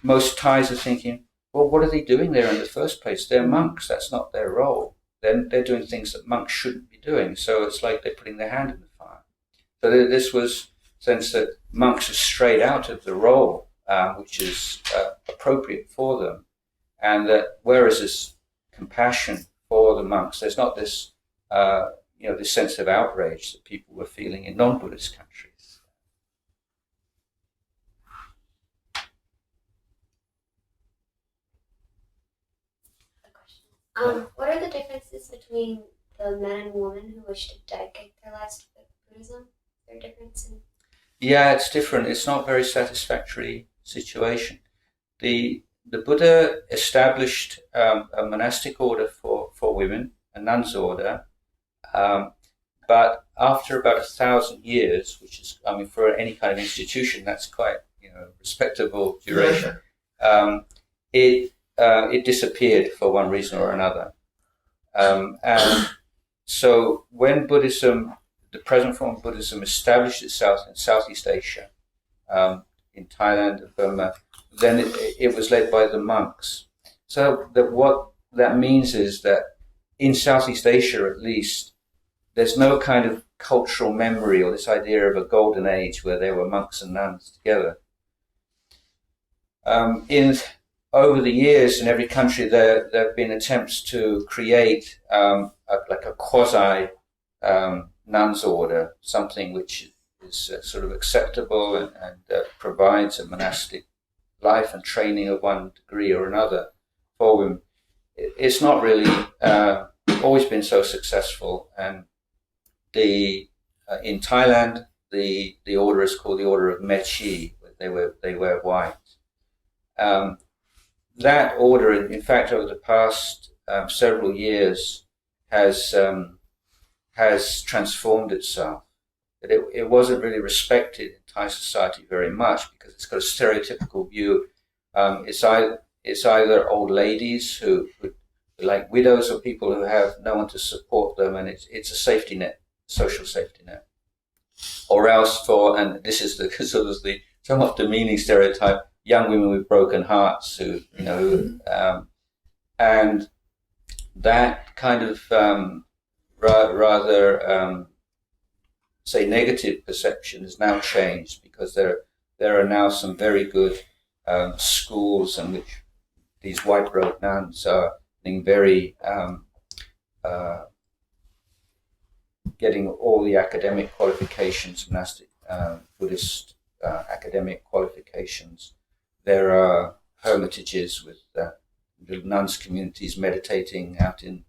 Speaker 1: most Thais are thinking, well, what are they doing there in the first place? They're monks. That's not their role. Then they're doing things that monks shouldn't be doing. So it's like they're putting their hand in the fire. So this was a sense that monks are strayed out of the role, which is appropriate for them. And that whereas this compassion for the monks, there's not this, this sense of outrage that people were feeling in non-Buddhist countries.
Speaker 8: What are the differences between the men and women who wish to dedicate their lives to Buddhism? Is there a difference in? Yeah,
Speaker 1: it's different. It's not a very satisfactory situation. The Buddha established a monastic order for women, a nun's order, but after about 1,000 years, which is, for any kind of institution, that's quite respectable duration. It disappeared for one reason or another. And so when Buddhism, the present form of Buddhism, established itself in Southeast Asia, in Thailand and Burma, then it was led by the monks. So that what that means is that in Southeast Asia, at least, there's no kind of cultural memory or this idea of a golden age where there were monks and nuns together. Over the years, in every country, there have been attempts to create a quasi nun's order, something which is sort of acceptable and provides a monastic life and training of one degree or another for women. It's not really always been so successful. And in Thailand, the order is called the Order of Mechi. They wear white. That order, in fact, over the past several years, has transformed itself. It wasn't really respected in Thai society very much because it's got a stereotypical view. It's either old ladies who like widows or people who have no one to support them, and it's a safety net, social safety net, or else and this is the sort of the somewhat demeaning stereotype, young women with broken hearts who, and that kind of rather say negative perception has now changed because there are now some very good schools in which these white-robed nuns are being very getting all the academic qualifications, monastic Buddhist academic qualifications. There are hermitages with little nuns communities meditating out in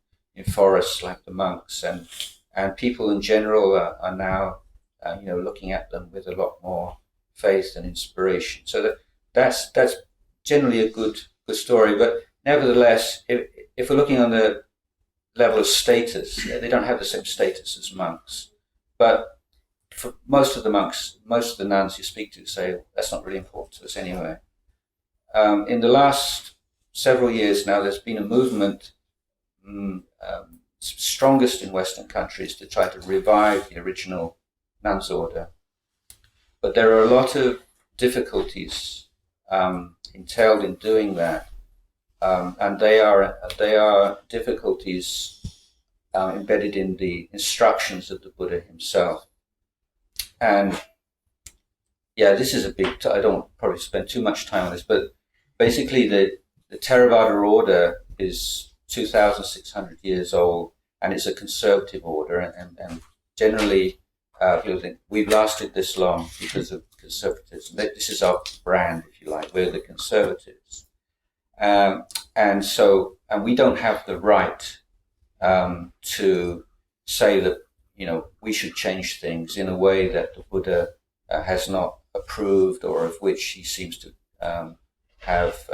Speaker 1: forests like the monks, and people in general are now looking at them with a lot more faith and inspiration. So that's generally a good story. But nevertheless, if we're looking on the level of status, they don't have the same status as monks. but for most of the monks, most of the nuns you speak to say that's not really important to us anyway. In the last several years now, there's been a movement, strongest in Western countries, to try to revive the original nuns' order. But there are a lot of difficulties entailed in doing that, and they are difficulties embedded in the instructions of the Buddha himself. And yeah, this is a big. I don't probably spend too much time on this, but basically the Theravada order is 2,600 years old, and it's a conservative order, and generally people think we've lasted this long because of conservatism. This is our brand, if you like. We're the conservatives, and we don't have the right to say that we should change things in a way that the Buddha has not approved, or of which he seems to have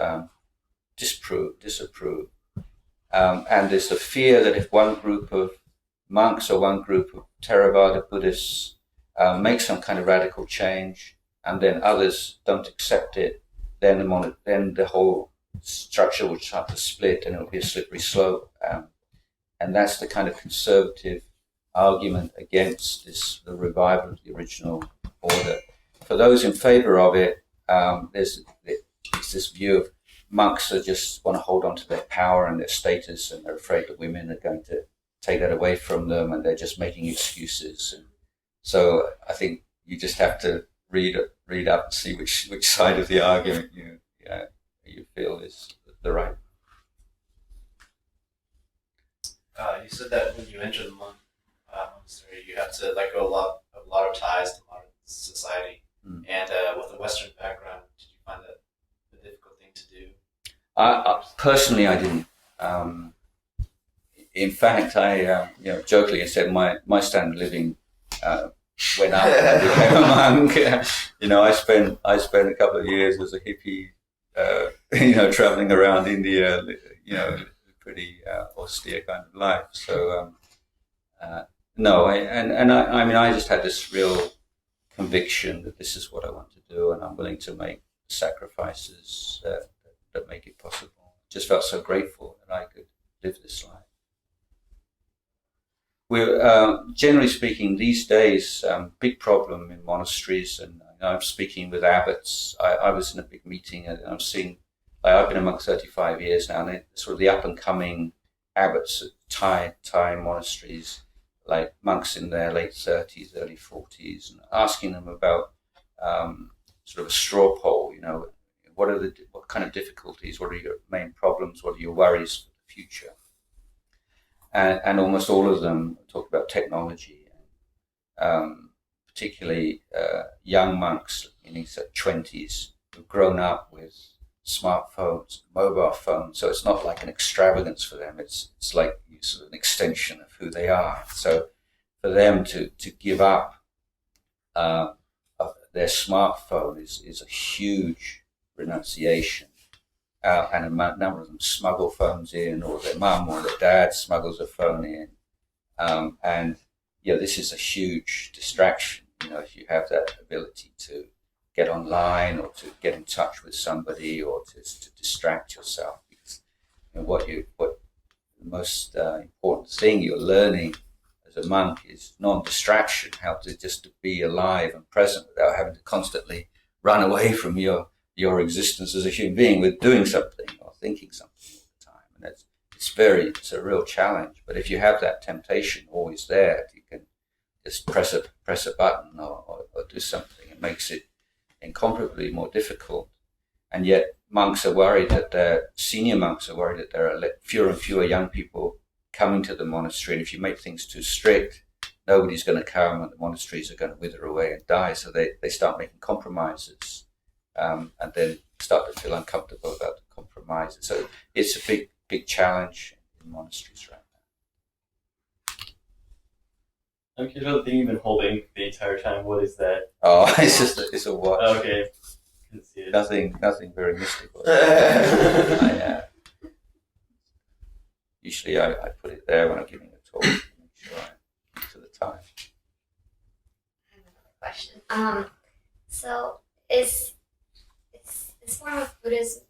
Speaker 1: disapproved. And there's the fear that if one group of monks or one group of Theravada Buddhists make some kind of radical change, and then others don't accept it, then the whole structure will start to split, and it'll be a slippery slope. And that's the kind of conservative argument against the revival of the original order. For those in favor of it, there's this view of monks that just want to hold on to their power and their status, and they're afraid that women are going to take that away from them, and they're just making excuses. And so I think you just have to read up and see which side of the argument you feel is the right.
Speaker 3: You said that when you enter the monastery, you have to let go a lot of ties to modern society. And with a Western background, did you find that a difficult thing to do?
Speaker 1: Personally, I didn't. In fact, I jokingly said my standard of living went up when I became a monk. I spent a couple of years as a hippie, traveling around India, pretty austere kind of life. So no, I just had this real conviction that this is what I want to do, and I'm willing to make sacrifices that make it possible. Just felt so grateful that I could live this life. We're generally speaking these days, big problem in monasteries, and I'm speaking with abbots. I was in a big meeting, and I'm seeing. I've been a monk 35 years now, and they're sort of the up and coming abbots at Thai monasteries, like monks in their late 30s, early 40s, and asking them about sort of a straw poll. What kind of difficulties? What are your main problems? What are your worries for the future? And almost all of them talk about technology, particularly young monks in their 20s who've grown up with smartphones, mobile phones. So it's not like an extravagance for them. It's like sort of an extension of who they are. So for them to give up their smartphone is a huge renunciation. And a number of them smuggle phones in, or their mum or their dad smuggles a phone in. And this is a huge distraction, if you have that ability to get online or to get in touch with somebody or to distract yourself. Because what the most important thing you're learning as a monk is non-distraction, how to be alive and present without having to constantly run away from your existence as a human being with doing something or thinking something all the time. And it's a real challenge. But if you have that temptation always there, you can just press a button or do something. It makes it incomparably more difficult. And yet monks are worried that senior monks are worried that there are fewer and fewer young people coming to the monastery. And if you make things too strict, nobody's going to come, and the monasteries are going to wither away and die. So they start making compromises. And then start to feel uncomfortable about the compromises. So it's a big challenge in monasteries right now.
Speaker 2: I'm curious about the thing you've been holding the entire time. What is that?
Speaker 1: Oh, it's a watch.
Speaker 2: Okay. Can see it.
Speaker 1: Nothing very mystical. Usually I put it there when I'm giving a talk to make sure I keep to the time.
Speaker 8: So is this form of Buddhism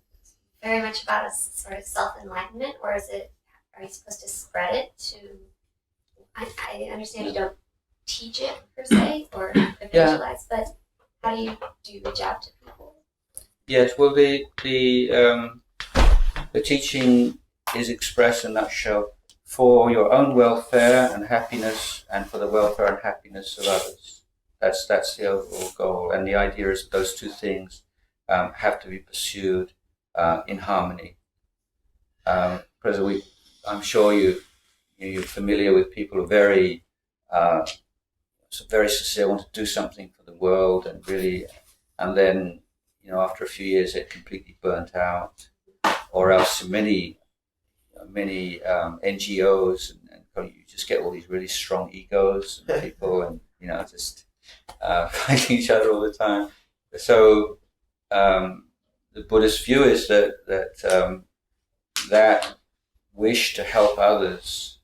Speaker 8: very much about a sort of self-enlightenment, or are you supposed to spread it to? I understand you don't teach it per se or evangelize, but how do you reach out to people?
Speaker 1: Yes, well, the teaching is expressed in a nutshell for your own welfare and happiness, and for the welfare and happiness of others. That's the overall goal, and the idea is that those two things have to be pursued in harmony. Because I'm sure you're familiar with people who are very sincere, want to do something for the world, and then after a few years they're completely burnt out, or else many NGOs and you just get all these really strong egos and people, and just fighting each other all the time. So the Buddhist view is that wish to help others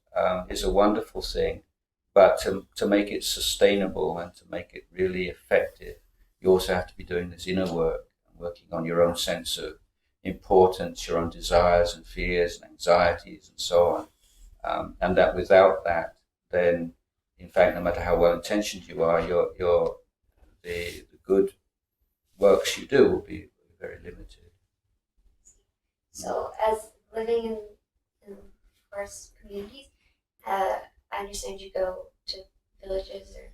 Speaker 1: is a wonderful thing, but to make it sustainable and to make it really effective, you also have to be doing this inner work and working on your own sense of importance, your own desires and fears and anxieties and so on. And that without that, then in fact, no matter how well intentioned you are, the good works you do will be very limited.
Speaker 8: So, as living in forest communities, I understand you go to villages or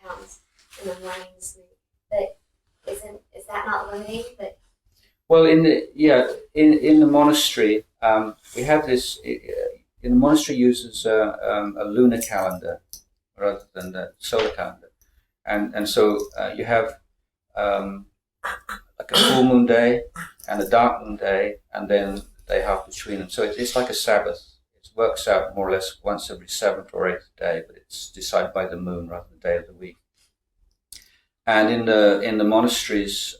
Speaker 8: towns in the mornings, but is that not limiting? But
Speaker 1: well, in the monastery, we have this. In the monastery uses a lunar calendar rather than the solar calendar, and so you have like a full moon day and a dark moon day, and then the day half between them. So it's like a Sabbath. It works out more or less once every 7th or 8th day, but it's decided by the moon rather than the day of the week. And in the monasteries,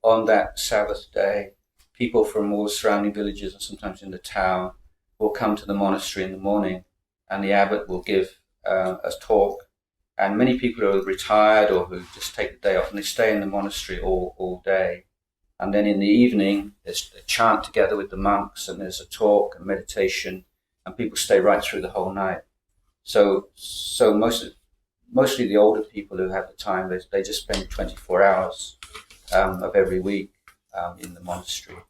Speaker 1: on that Sabbath day, people from all the surrounding villages and sometimes in the town will come to the monastery in the morning, and the abbot will give a talk. And many people who are retired or who just take the day off, and they stay in the monastery all day. And then in the evening, there's a chant together with the monks, and there's a talk and meditation, and people stay right through the whole night. So mostly the older people who have the time, they just spend 24 hours of every week in the monastery.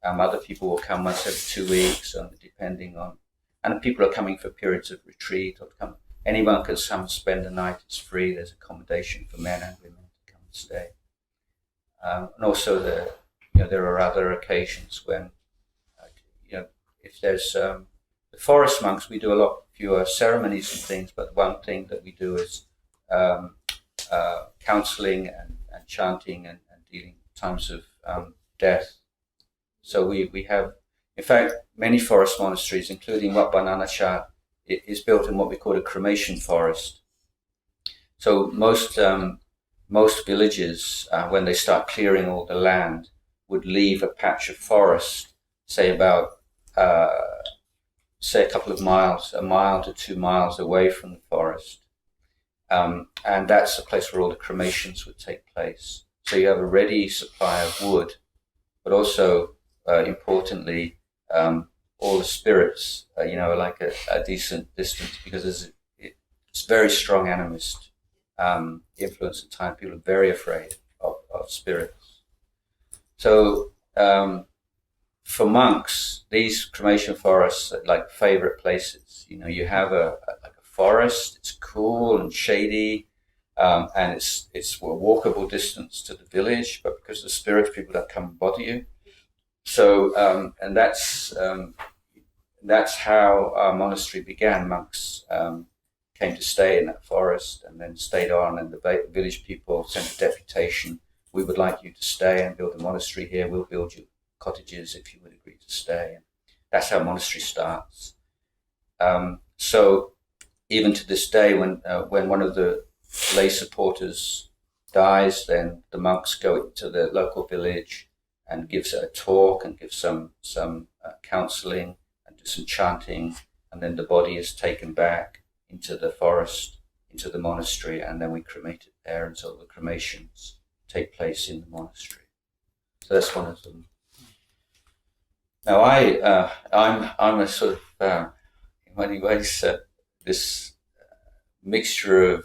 Speaker 1: Other people will come once every 2 weeks, depending on, and people are coming for periods of retreat or come. Anyone can come and spend the night. It's free. There's accommodation for men and women to come and stay. And also there are other occasions when if there's the forest monks, we do a lot fewer ceremonies and things, but one thing that we do is counseling and chanting and dealing with times of death. So we have, in fact, many forest monasteries, including Wat Bananachat, it is built in what we call a cremation forest. So most villages, when they start clearing all the land, would leave a patch of forest, say about a couple of miles, 1 mile to 2 miles away from the forest. And that's the place where all the cremations would take place. So you have a ready supply of wood, but also, importantly, all the spirits, like a decent distance, because it's very strong animist influence at the time. People are very afraid of spirits. So for monks, these cremation forests are like favorite places. You have a forest. It's cool and shady, and it's a walkable distance to the village. But because the spirits, people don't come and bother you. So and that's how our monastery began. Monks came to stay in that forest and then stayed on, and the village people sent a deputation. We would like you to stay and build a monastery here. We'll build you cottages if you would agree to stay. And that's how monastery starts. So even to this day, when one of the lay supporters dies, then the monks go to the local village and gives a talk and gives some counseling and do some chanting, and then the body is taken back into the forest into the monastery, and then we cremate it there, and so the cremations take place in the monastery. So that's one of them. Now I'm a sort of in many ways this mixture of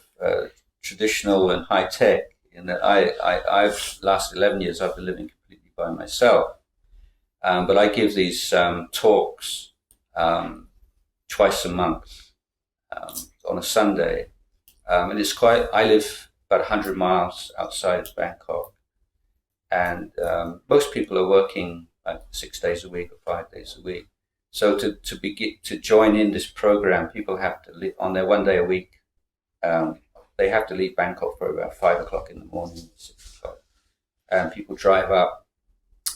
Speaker 1: traditional and high tech. In that I've last 11 years I've been living completely by myself, but I give these talks twice a month on a Sunday, and it's quite. I live about 100 miles outside of Bangkok, and most people are working like 6 days a week or 5 days a week. So to join in this program, people have to live on their 1 day a week. They have to leave Bangkok for about 5 o'clock in the morning, 6 o'clock, and people drive up,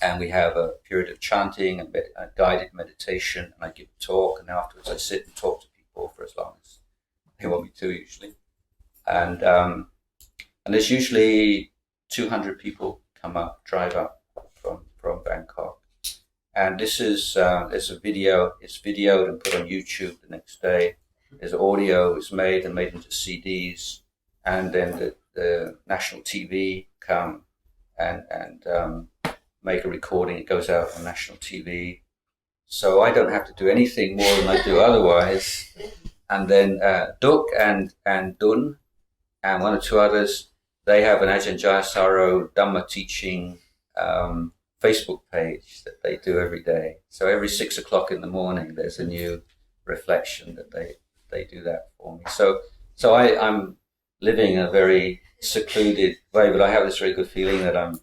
Speaker 1: and we have a period of chanting and a guided meditation, and I give a talk, and afterwards I sit and talk to people for as long as they want me to, usually, and there's usually 200 people drive up from Bangkok. And this is, there's a video, it's videoed and put on YouTube the next day. There's audio, it's made and made into CDs. And then the national TV come and make a recording. It goes out on national TV. So I don't have to do anything more than I do otherwise. And then Duk and Dun and one or two others, they have an Ajahn Jayasaro Dhamma teaching Facebook page that they do every day. So every 6 o'clock in the morning, there's a new reflection that they do that for me. So I'm living a very secluded way, but I have this very good feeling that I'm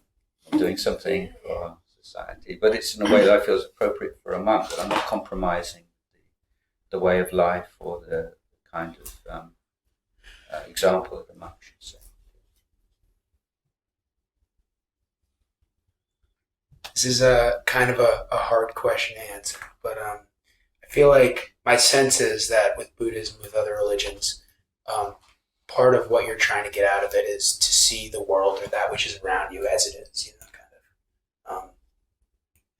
Speaker 1: doing something for society. But it's in a way that I feel is appropriate for a monk, that I'm not compromising the way of life or the kind of example of the monk should say.
Speaker 9: This is a kind of a hard question to answer, but I feel like my sense is that with Buddhism, with other religions, part of what you're trying to get out of it is to see the world or that which is around you as it is, kind of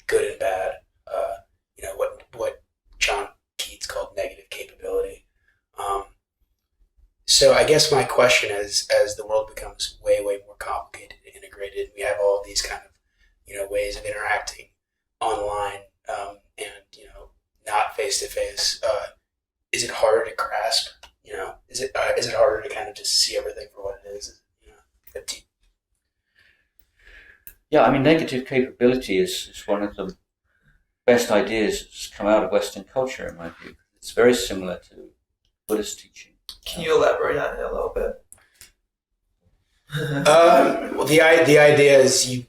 Speaker 9: good and bad, what John Keats called negative capability. So I guess my question is, as the world becomes way, way more complicated and integrated, we have all of these kind of ways of interacting online, and not face to face. Is it harder to grasp? Is it harder to kind of just see everything for what it is?
Speaker 1: Yeah, I mean, negative capability is one of the best ideas that's come out of Western culture, in my view. It's very similar to Buddhist teaching.
Speaker 6: Can you elaborate on it a little bit?
Speaker 9: Well, the idea is you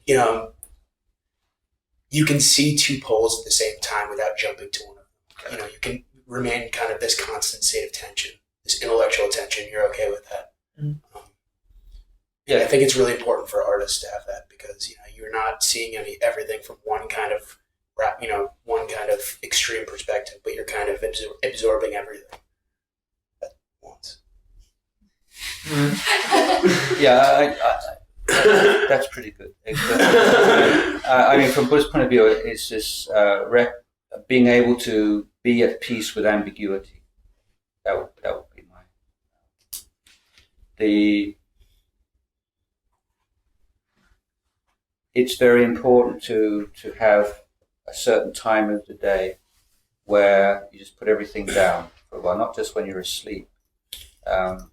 Speaker 9: can see two poles at the same time without jumping to one of them. You can remain kind of this constant state of tension, this intellectual tension. You're okay with that. Mm-hmm. Yeah, I think it's really important for artists to have that, because you're not seeing everything from one kind of extreme perspective, but you're kind of absorbing everything at once.
Speaker 6: Mm-hmm.
Speaker 1: Yeah, that's pretty good. I mean, from Buddha's point of view, it's this being able to be at peace with ambiguity. That would be my. It's very important to have a certain time of the day where you just put everything down for a while, not just when you're asleep, but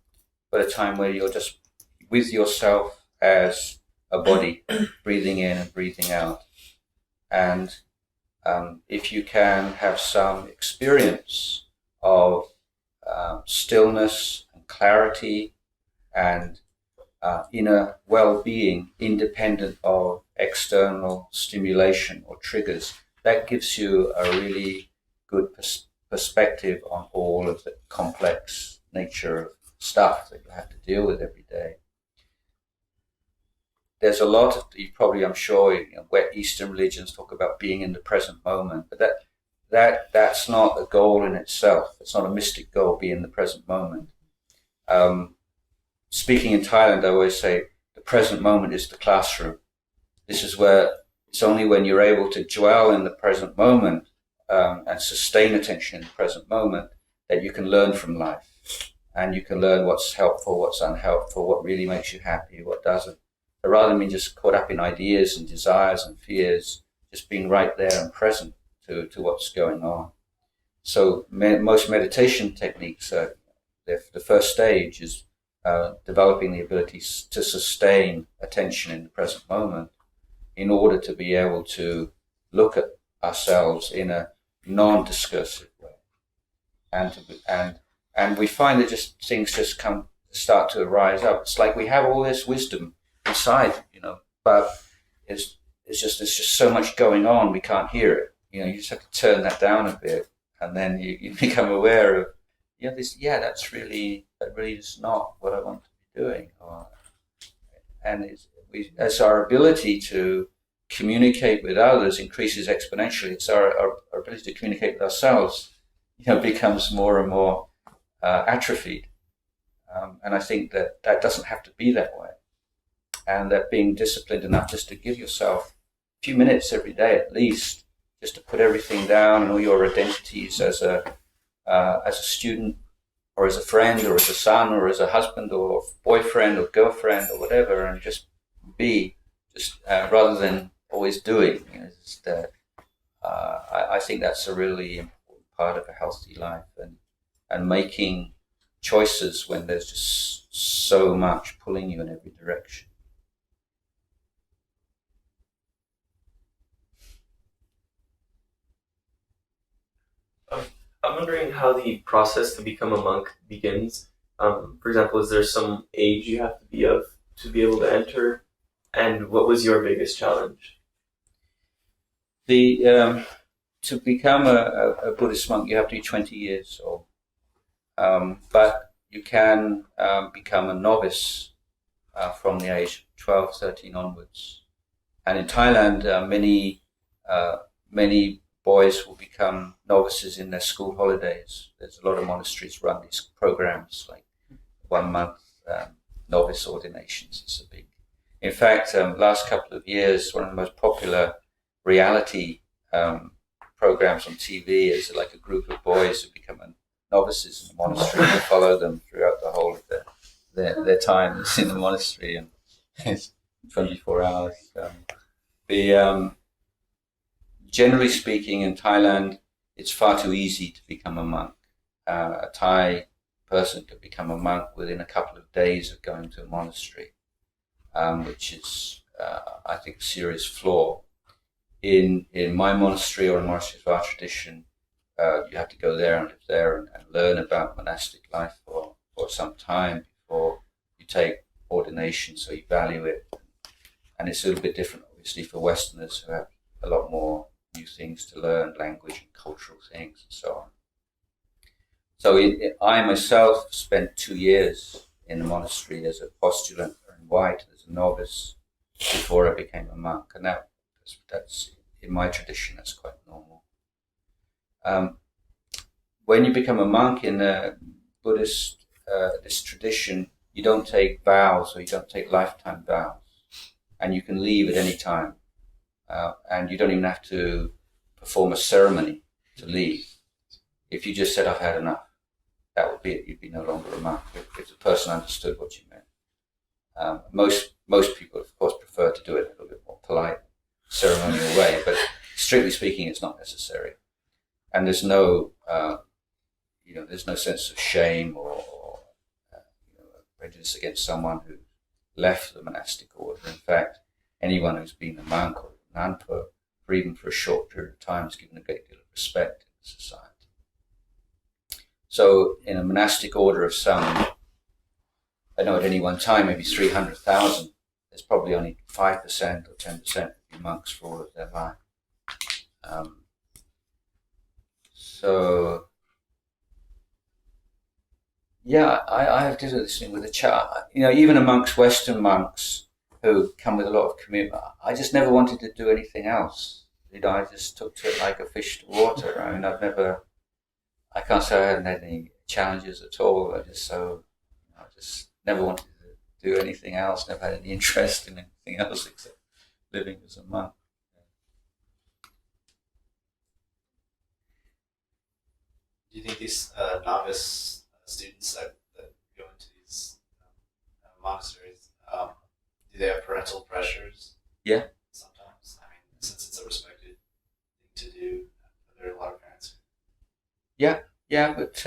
Speaker 1: a time where you're just with yourself as a body, breathing in and breathing out. And if you can have some experience of stillness and clarity and inner well-being, independent of external stimulation or triggers, that gives you a really good perspective on all of the complex nature of stuff that you have to deal with every day. There's a lot of, I'm sure, where Eastern religions talk about being in the present moment, but that's not a goal in itself. It's not a mystic goal, be in the present moment. Speaking in Thailand, I always say the present moment is the classroom. This is where it's only when you're able to dwell in the present moment and sustain attention in the present moment that you can learn from life. and you can learn what's helpful, what's unhelpful, what really makes you happy, what doesn't. So rather than being just caught up in ideas and desires and fears, just being right there and present to what's going on. So most meditation techniques, the first stage is developing the ability to sustain attention in the present moment in order to be able to look at ourselves in a non-discursive way. And we find that just things just start to rise up. It's like we have all this wisdom inside, but it's just so much going on, we can't hear it. You just have to turn that down a bit, and then you become aware of, that really is not what I want to be doing. As our ability to communicate with others increases exponentially, it's our ability to communicate with ourselves, becomes more and more atrophied. And I think that doesn't have to be that way. And that being disciplined enough just to give yourself a few minutes every day at least, just to put everything down and all your identities as a student or as a friend or as a son or as a husband or boyfriend or girlfriend or whatever, and just be, rather than always doing. I think that's a really important part of a healthy life, and making choices when there's just so much pulling you in every direction.
Speaker 2: I'm wondering how the process to become a monk begins. For example, is there some age you have to be of to be able to enter? And what was your biggest challenge?
Speaker 1: To become a Buddhist monk, you have to be 20 years old. But you can become a novice from the age of 12, 13 onwards. And in Thailand, many boys will become novices in their school holidays. There's a lot of monasteries run these programs, like 1 month novice ordinations. It's a big. In fact, last couple of years, one of the most popular reality programs on TV is like a group of boys who become novices in the monastery and follow them throughout the whole of their time in the monastery, and it's 24 hours. Generally speaking, in Thailand, it's far too easy to become a monk. A Thai person could become a monk within a couple of days of going to a monastery, which is, I think, a serious flaw. In my monastery or in monasteries of our tradition, you have to go there and live there and learn about monastic life for some time before you take ordination, so you value it. And it's a little bit different, obviously, for Westerners who have a lot more new things to learn, language and cultural things and so on. So I myself spent 2 years in the monastery as a postulant or in white, as a novice, before I became a monk. And that's in my tradition, that's quite normal. When you become a monk in the Buddhist this tradition, you don't take vows or you don't take lifetime vows, and you can leave at any time, and you don't even have to perform a ceremony to leave. If you just said, "I've had enough," that would be it. You'd be no longer a monk if the person understood what you meant. Most people, of course, prefer to do it in a little bit more polite, ceremonial way, but strictly speaking, it's not necessary. And there's no, there's no sense of shame or prejudice against someone who left the monastic order. In fact, anyone who's been a monk or a nun for even for a short period of time is given a great deal of respect in society. So, in a monastic order of some, I know at any one time, maybe 300,000, there's probably only 5% or 10% of the monks for all of their life. I have to do this thing with a child. Even amongst Western monks who come with a lot of commitment, I just never wanted to do anything else. I just took to it like a fish to water. I mean, I can't say I hadn't had any challenges at all. I just never wanted to do anything else, never had any interest in anything else except living as a monk.
Speaker 3: Do you think these novice students that monasteries, do they have parental pressures?
Speaker 1: Yeah.
Speaker 3: Sometimes, I mean, since it's a respected thing to do, there are a lot of parents.
Speaker 1: Yeah, but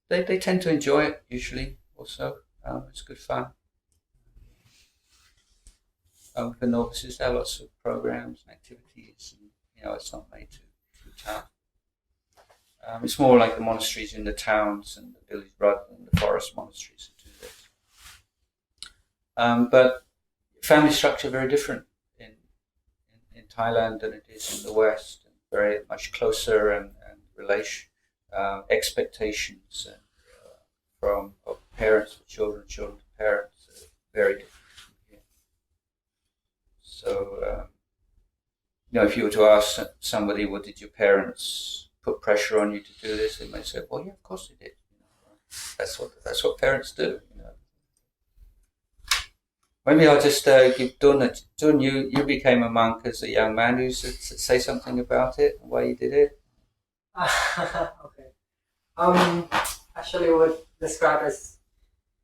Speaker 1: they tend to enjoy it usually. Also, it's good fun. For novices, there are lots of programs and activities, and it's not made too tough. It's more like the monasteries in the towns and the villages rather than the forest monasteries that do this. But family structure very different in Thailand than it is in the West, and very much closer and expectations from parents to children, children to parents are very different from here. So, if you were to ask somebody, well, did your parents put pressure on you to do this? They might say, well, yeah, of course they did. That's what parents do. Maybe I'll just give Dun. Dun, you became a monk as a young man. You should say something about it, why you did it.
Speaker 10: Okay. Actually, what described as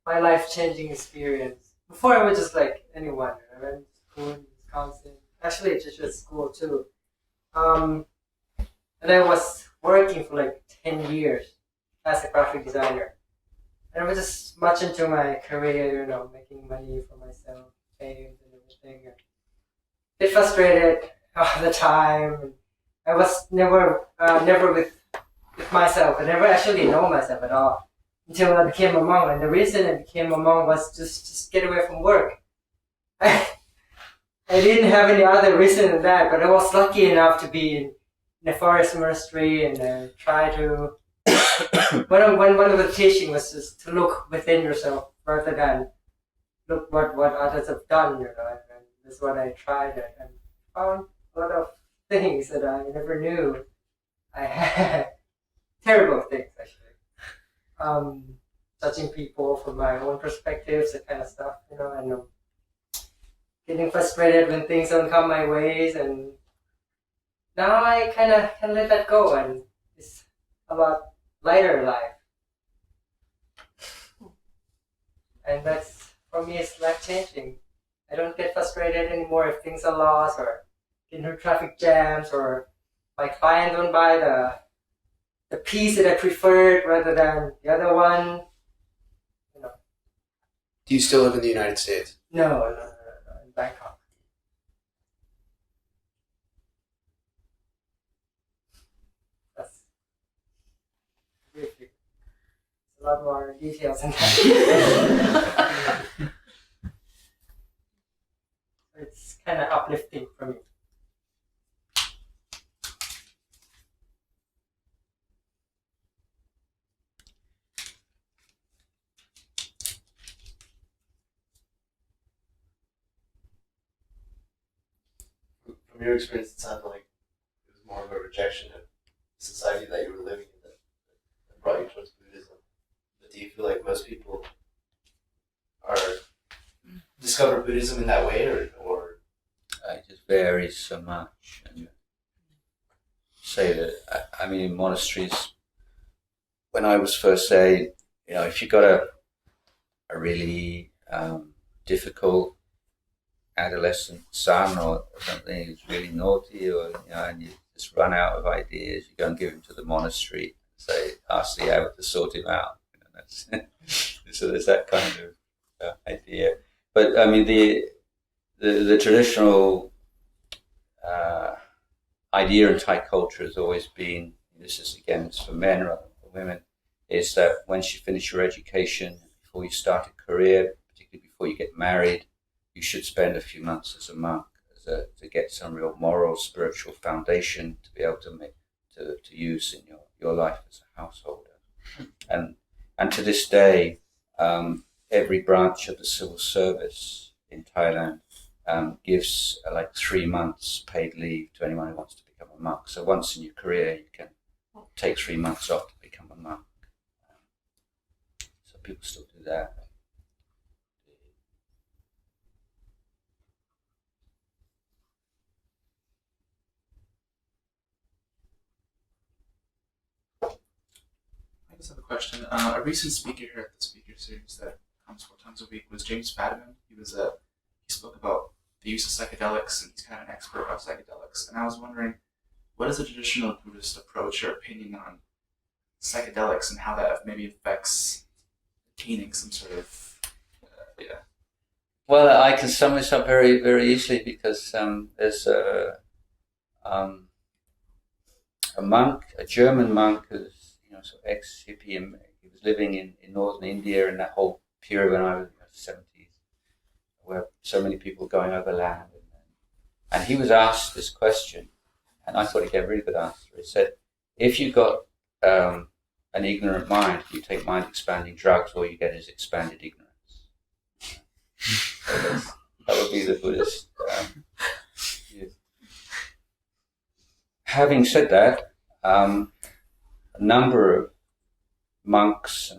Speaker 10: my life-changing experience. Before I was just like anyone. I went to school in Wisconsin. Actually, it's just school too. And I was working for like 10 years as a graphic designer. And I was just much into my career, making money for myself, fame and everything. And a bit frustrated all the time. And I was never with myself. I never actually know myself at all until I became a monk. And the reason I became a monk was just get away from work. I didn't have any other reason than that, but I was lucky enough to be in a forest monastery and try to. One of the teaching was just to look within yourself rather than look what others have done. And that's what I tried and found a lot of things that I never knew I had. Terrible things actually. Judging people from my own perspectives, that kind of stuff, and getting frustrated when things don't come my ways, and now I kind of can let that go, and it's a lot lighter life. And that's, for me, it's life changing. I don't get frustrated anymore if things are lost or get into traffic jams or my client don't buy the piece that I preferred rather than the other one.
Speaker 9: Do you still live in the United States?
Speaker 10: No, in Bangkok. That's briefly. It's a lot more details than that. It's kind of uplifting for me.
Speaker 3: From your experience, it sounded like it was more of a rejection of the society that you were living in that brought you towards Buddhism. But do you feel like most people discover Buddhism in that way, or?
Speaker 1: It just varies so much. And say that, in monasteries, when I was first saying, if you got a really difficult adolescent son or something who's really naughty, or and you just run out of ideas, you go and give him to the monastery and ask the abbot to sort him out. That's so there's that kind of idea. But the traditional idea in Thai culture has always been, this is again, it's for men rather than for women, is that once you finish your education, before you start a career, particularly before you get married, you should spend a few months as a monk to get some real moral, spiritual foundation to be able to use in your life as a householder. And to this day, every branch of the civil service in Thailand gives 3 months paid leave to anyone who wants to become a monk. So once in your career, you can take 3 months off to become a monk. So people still do that.
Speaker 11: I just have a question. A recent speaker here at the speaker series that comes 4 times a week was James Fadiman. He spoke about the use of psychedelics, and he's kind of an expert about psychedelics. And I was wondering, what is the traditional Buddhist approach or opinion on psychedelics and how that maybe affects attaining some sort of
Speaker 1: Well, I can sum this up very, very easily because there's a monk, a German monk who's sort of ex-hippie, and he was living in northern India in that whole period when I was in the 70s, where so many people were going overland. And he was asked this question, and I thought he gave a really good answer. He said, if you got an ignorant mind, you take mind-expanding drugs, all you get is expanded ignorance. So that would be the Buddhist view. Having said that, a number of monks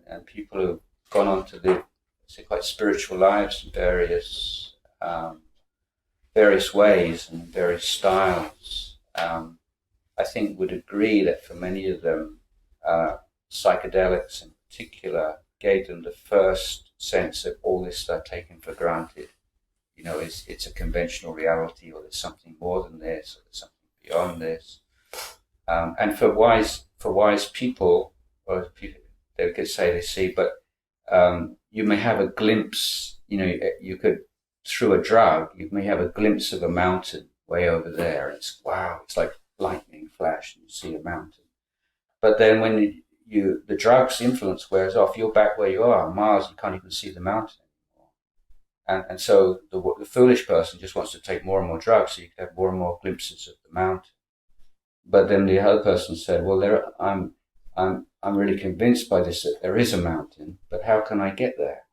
Speaker 1: and people who've gone on to live, say, quite spiritual lives in various ways and various styles, I think would agree that for many of them, psychedelics in particular gave them the first sense of all this stuff taken for granted. It's a conventional reality, or there's something more than this, or there's something beyond this. And for wise people, or people, they could say they see, but you may have a glimpse. You could, through a drug, you may have a glimpse of a mountain way over there. It's wow, it's like lightning flash, and you see a mountain. But then when the drug's influence wears off, you're back where you are on Mars. You can't even see the mountain anymore. And so the foolish person just wants to take more and more drugs, so you can have more and more glimpses of the mountain. But then the other person said, well, I'm really convinced by this that there is a mountain, but how can I get there?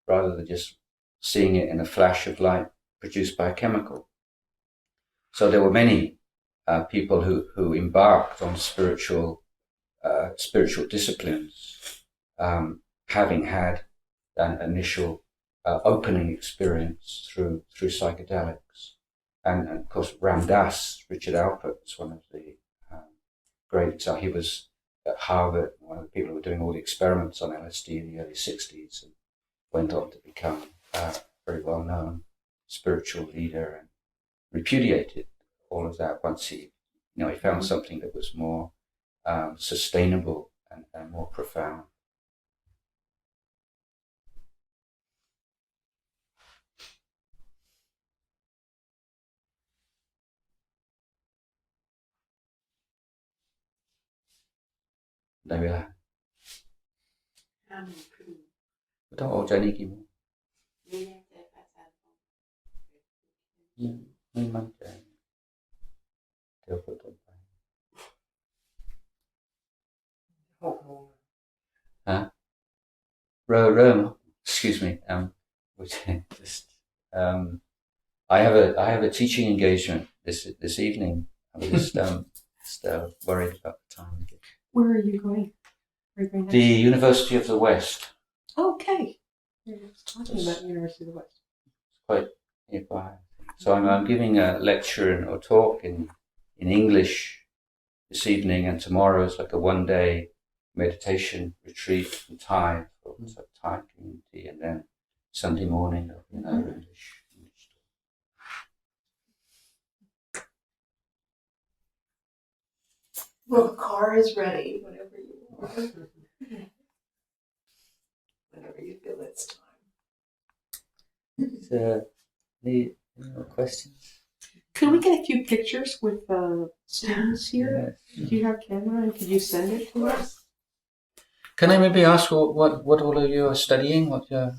Speaker 1: Rather than just seeing it in a flash of light produced by a chemical. So there were many people who embarked on spiritual disciplines, having had an initial opening experience through psychedelics. And of course, Ram Dass, Richard Alpert, was one of the great examples. He was at Harvard, one of the people who were doing all the experiments on LSD in the early 60s, and went on to become a very well-known spiritual leader, and repudiated all of that once he found something that was more sustainable and more profound. Đây là Tôi ổ cho đi kìm. Nhưng mà theo tôi Huh? Excuse me. I have a teaching engagement this evening. I'm just worried about the time.
Speaker 12: Where are you going?
Speaker 1: The University of the West.
Speaker 12: Okay. You're just talking about University of the West.
Speaker 1: Quite nearby. So I'm giving a lecture or talk in English this evening, and tomorrow is like a one-day meditation retreat in Thai for the Thai community, and then Sunday morning English.
Speaker 12: Well, the car is ready whenever you want. Whenever you feel it's time.
Speaker 1: Any more questions?
Speaker 12: Could we get a few pictures with students here? Yes. Do you have a camera, and could you send it to us?
Speaker 1: Can I maybe ask what all of you are studying? What you're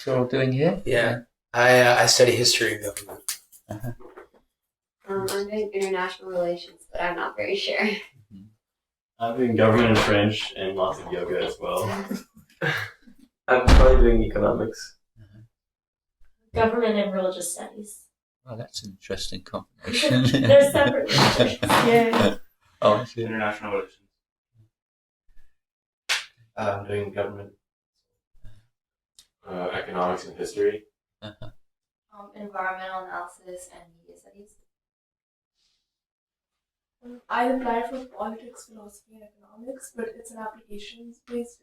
Speaker 1: all doing here?
Speaker 9: Yeah, I study history and government.
Speaker 1: Uh-huh.
Speaker 8: I'm doing international relations, but I'm not very sure.
Speaker 2: I'm doing government and French and lots of yoga as well. I'm probably doing economics.
Speaker 7: Government and religious studies.
Speaker 1: Oh, that's an interesting combination.
Speaker 7: They're separate.
Speaker 12: Yeah.
Speaker 1: Oh, I see.
Speaker 3: International relations. I'm doing government.
Speaker 2: Economics and history.
Speaker 1: Uh-huh.
Speaker 13: Environmental analysis and media studies.
Speaker 14: I applied for politics, philosophy, and economics, but it's an application based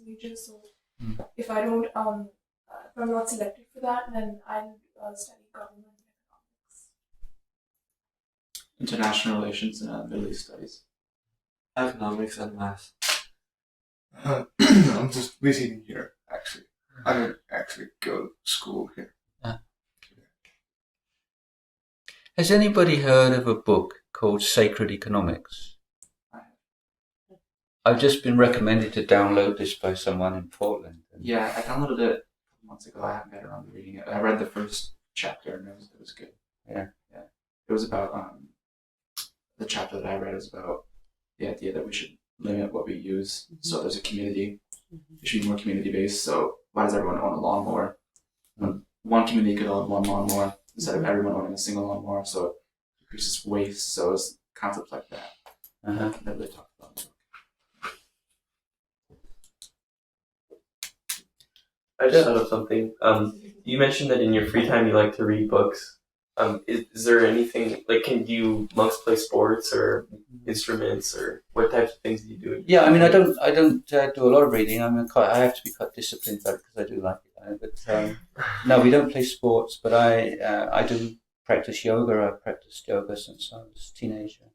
Speaker 14: major. So if I don't, if I'm not selected for that, then I'll study government economics.
Speaker 11: International relations and Middle East studies.
Speaker 2: Economics and math.
Speaker 5: I'm just visiting here, actually. I don't actually go to school here.
Speaker 1: Has anybody heard of a book called Sacred Economics? I've just been recommended to download this by someone in Portland.
Speaker 11: Yeah, I downloaded it a couple months ago. I haven't got around to reading it. I read the first chapter and it was good.
Speaker 1: Yeah.
Speaker 11: It was about the chapter that I read is about the idea that we should limit what we use. So there's a community. It should be more community based. So why does everyone own a lawnmower? One community could own one lawnmower instead of everyone owning a single lawnmower. So it decreases waste. So it's concepts like that. That they talk about.
Speaker 2: I just thought of something. You mentioned that in your free time you like to read books. Is there anything like monks play sports or instruments or what types of things do you do?
Speaker 1: Yeah, I mean, I don't do a lot of reading. I have to be quite disciplined about it because I do like it. But no, we don't play sports. But I do practice yoga. I practiced yoga since I was a teenager.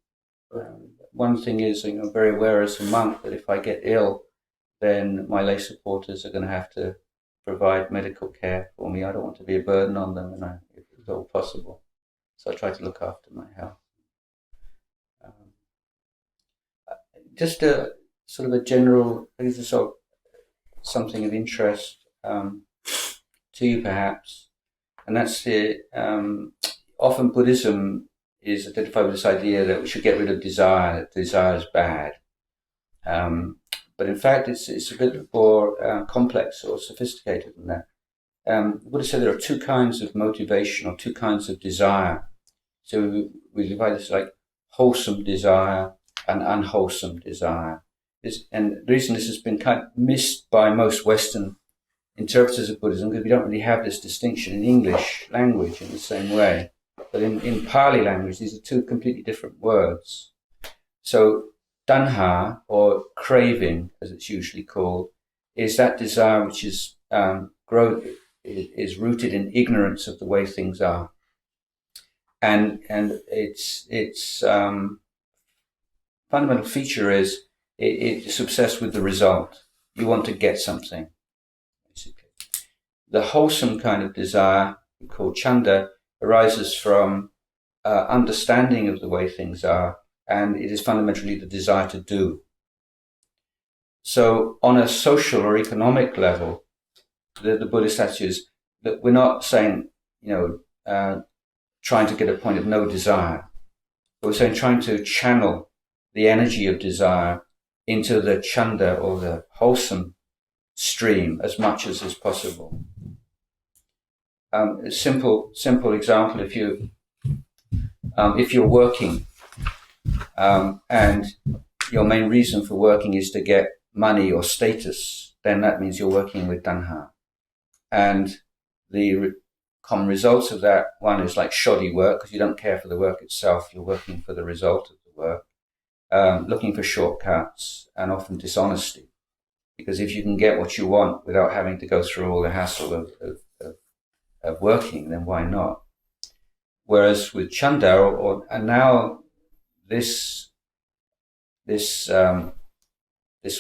Speaker 1: One thing is, I'm very aware as a monk that if I get ill, then my lay supporters are going to have to provide medical care for me. I don't want to be a burden on them, and if it's all possible. So I try to look after my health. Just a sort of a general, I guess, sort of something of interest to you, perhaps, and that's the often Buddhism is identified with this idea that we should get rid of desire. That desire is bad. But in fact, it's a bit more complex or sophisticated than that. The Buddha said there are two kinds of motivation or two kinds of desire. So we divide this like wholesome desire and unwholesome desire. And the reason this has been kind of missed by most Western interpreters of Buddhism, because we don't really have this distinction in English language in the same way. But in Pali language, these are two completely different words. So Tanha, or craving, as it's usually called, is that desire which is rooted in ignorance of the way things are, and its fundamental feature is it's obsessed with the result. You want to get something, basically. The wholesome kind of desire, we call chanda, arises from understanding of the way things are. And it is fundamentally the desire to do. So on a social or economic level, the Buddhist attitude is that we're not saying, trying to get a point of no desire. But we're saying trying to channel the energy of desire into the chanda or the wholesome stream as much as is possible. A simple example, if you're working, and your main reason for working is to get money or status, then that means you're working with Dhamma. And the common results of that, one is like shoddy work, because you don't care for the work itself, you're working for the result of the work, looking for shortcuts, and often dishonesty. Because if you can get what you want without having to go through all the hassle of working, then why not? Whereas with Chanda, and now this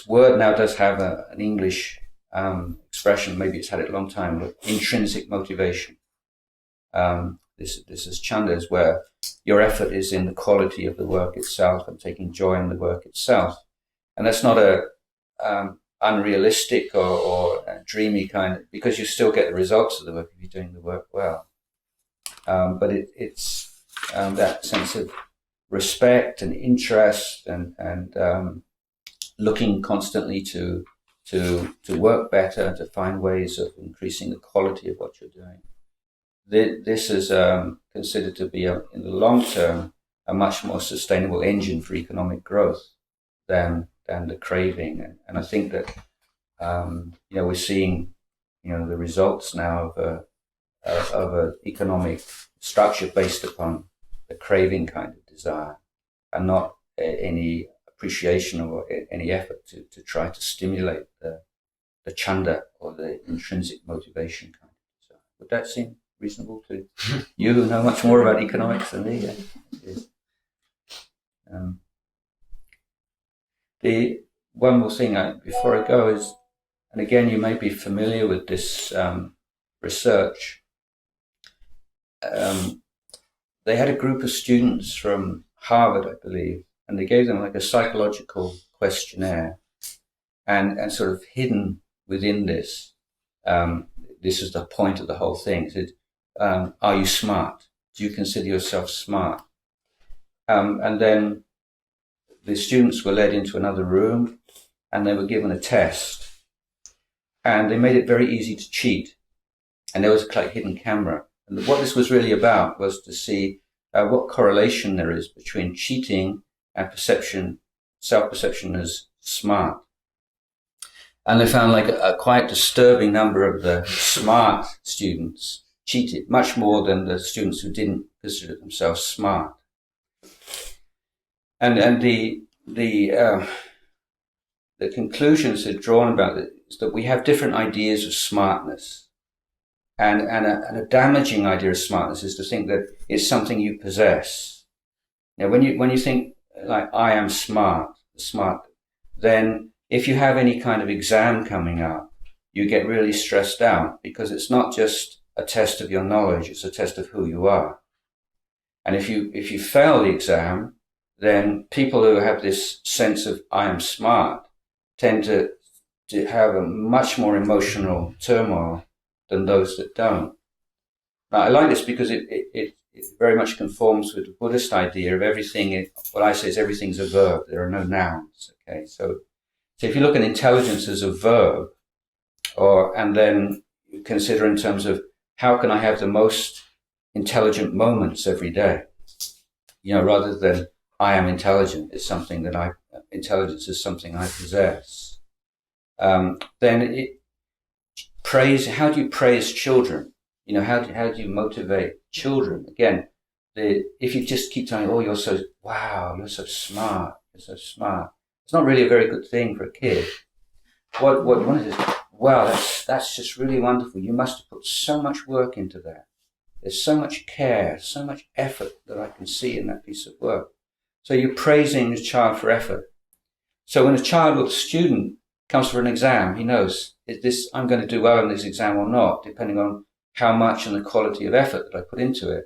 Speaker 1: word now does have an English expression, maybe it's had it a long time, but intrinsic motivation. This is chanda, is where your effort is in the quality of the work itself and taking joy in the work itself. And that's not a unrealistic or a dreamy kind of, because you still get the results of the work if you're doing the work well. But it's that sense of respect and interest and looking constantly to work better, to find ways of increasing the quality of what you're doing. This is considered to be, in the long term, a much more sustainable engine for economic growth than the craving. And I think that we're seeing the results now of an economic structure based upon the craving kind of desire, and not any appreciation or any effort to try to stimulate the the chanda or the intrinsic motivation kind of desire. Would that seem reasonable to you who know much more about economics than me? Yeah. The one more thing before I go is, and again you may be familiar with this research. They had a group of students from Harvard, I believe, and they gave them like a psychological questionnaire, and sort of hidden within this, this is the point of the whole thing. Said, are you smart? Do you consider yourself smart? And then the students were led into another room, and they were given a test, and they made it very easy to cheat. And there was a like hidden camera. And what this was really about was to see what correlation there is between cheating and perception, self-perception as smart. And they found like a quite disturbing number of the smart students cheated, much more than the students who didn't consider themselves smart. And the conclusions they've drawn about it is that we have different ideas of smartness. And a damaging idea of smartness is to think that it's something you possess. Now, when you think like I am smart, then if you have any kind of exam coming up, you get really stressed out because it's not just a test of your knowledge; it's a test of who you are. And if you fail the exam, then people who have this sense of I am smart tend to have a much more emotional turmoil than those that don't. Now, I like this because it very much conforms with the Buddhist idea of everything. What I say is everything's a verb. There are no nouns. Okay, so if you look at intelligence as a verb, and then you consider in terms of how can I have the most intelligent moments every day, rather than I am intelligent. It's something that intelligence is something I possess. Then how do you praise children? How do you motivate children? Again, if you just keep telling, oh, you're so smart, it's not really a very good thing for a kid. What one is, wow, that's just really wonderful. You must have put so much work into that. There's so much care, so much effort that I can see in that piece of work. So you're praising the child for effort. So when a child or a student comes for an exam, he knows, I'm going to do well in this exam or not, depending on how much and the quality of effort that I put into it.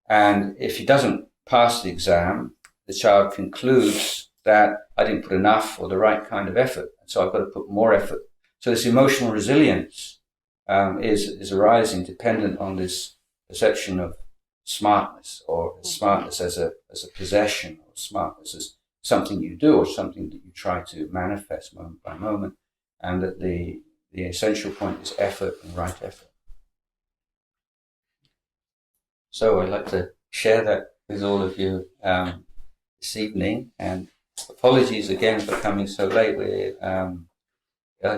Speaker 1: And if he doesn't pass the exam, the child concludes that I didn't put enough or the right kind of effort, and so I've got to put more effort. So this emotional resilience is arising dependent on this perception of smartness, or smartness as a possession, or smartness as something you do or something that you try to manifest moment by moment, and that the essential point is effort and right effort. So I'd like to share that with all of you this evening, and apologies again for coming so late. We're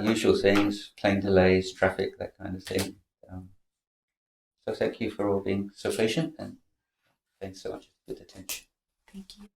Speaker 1: usual things, plane delays, traffic, that kind of thing. So thank you for all being so patient, and thanks so much for good attention.
Speaker 12: Thank you.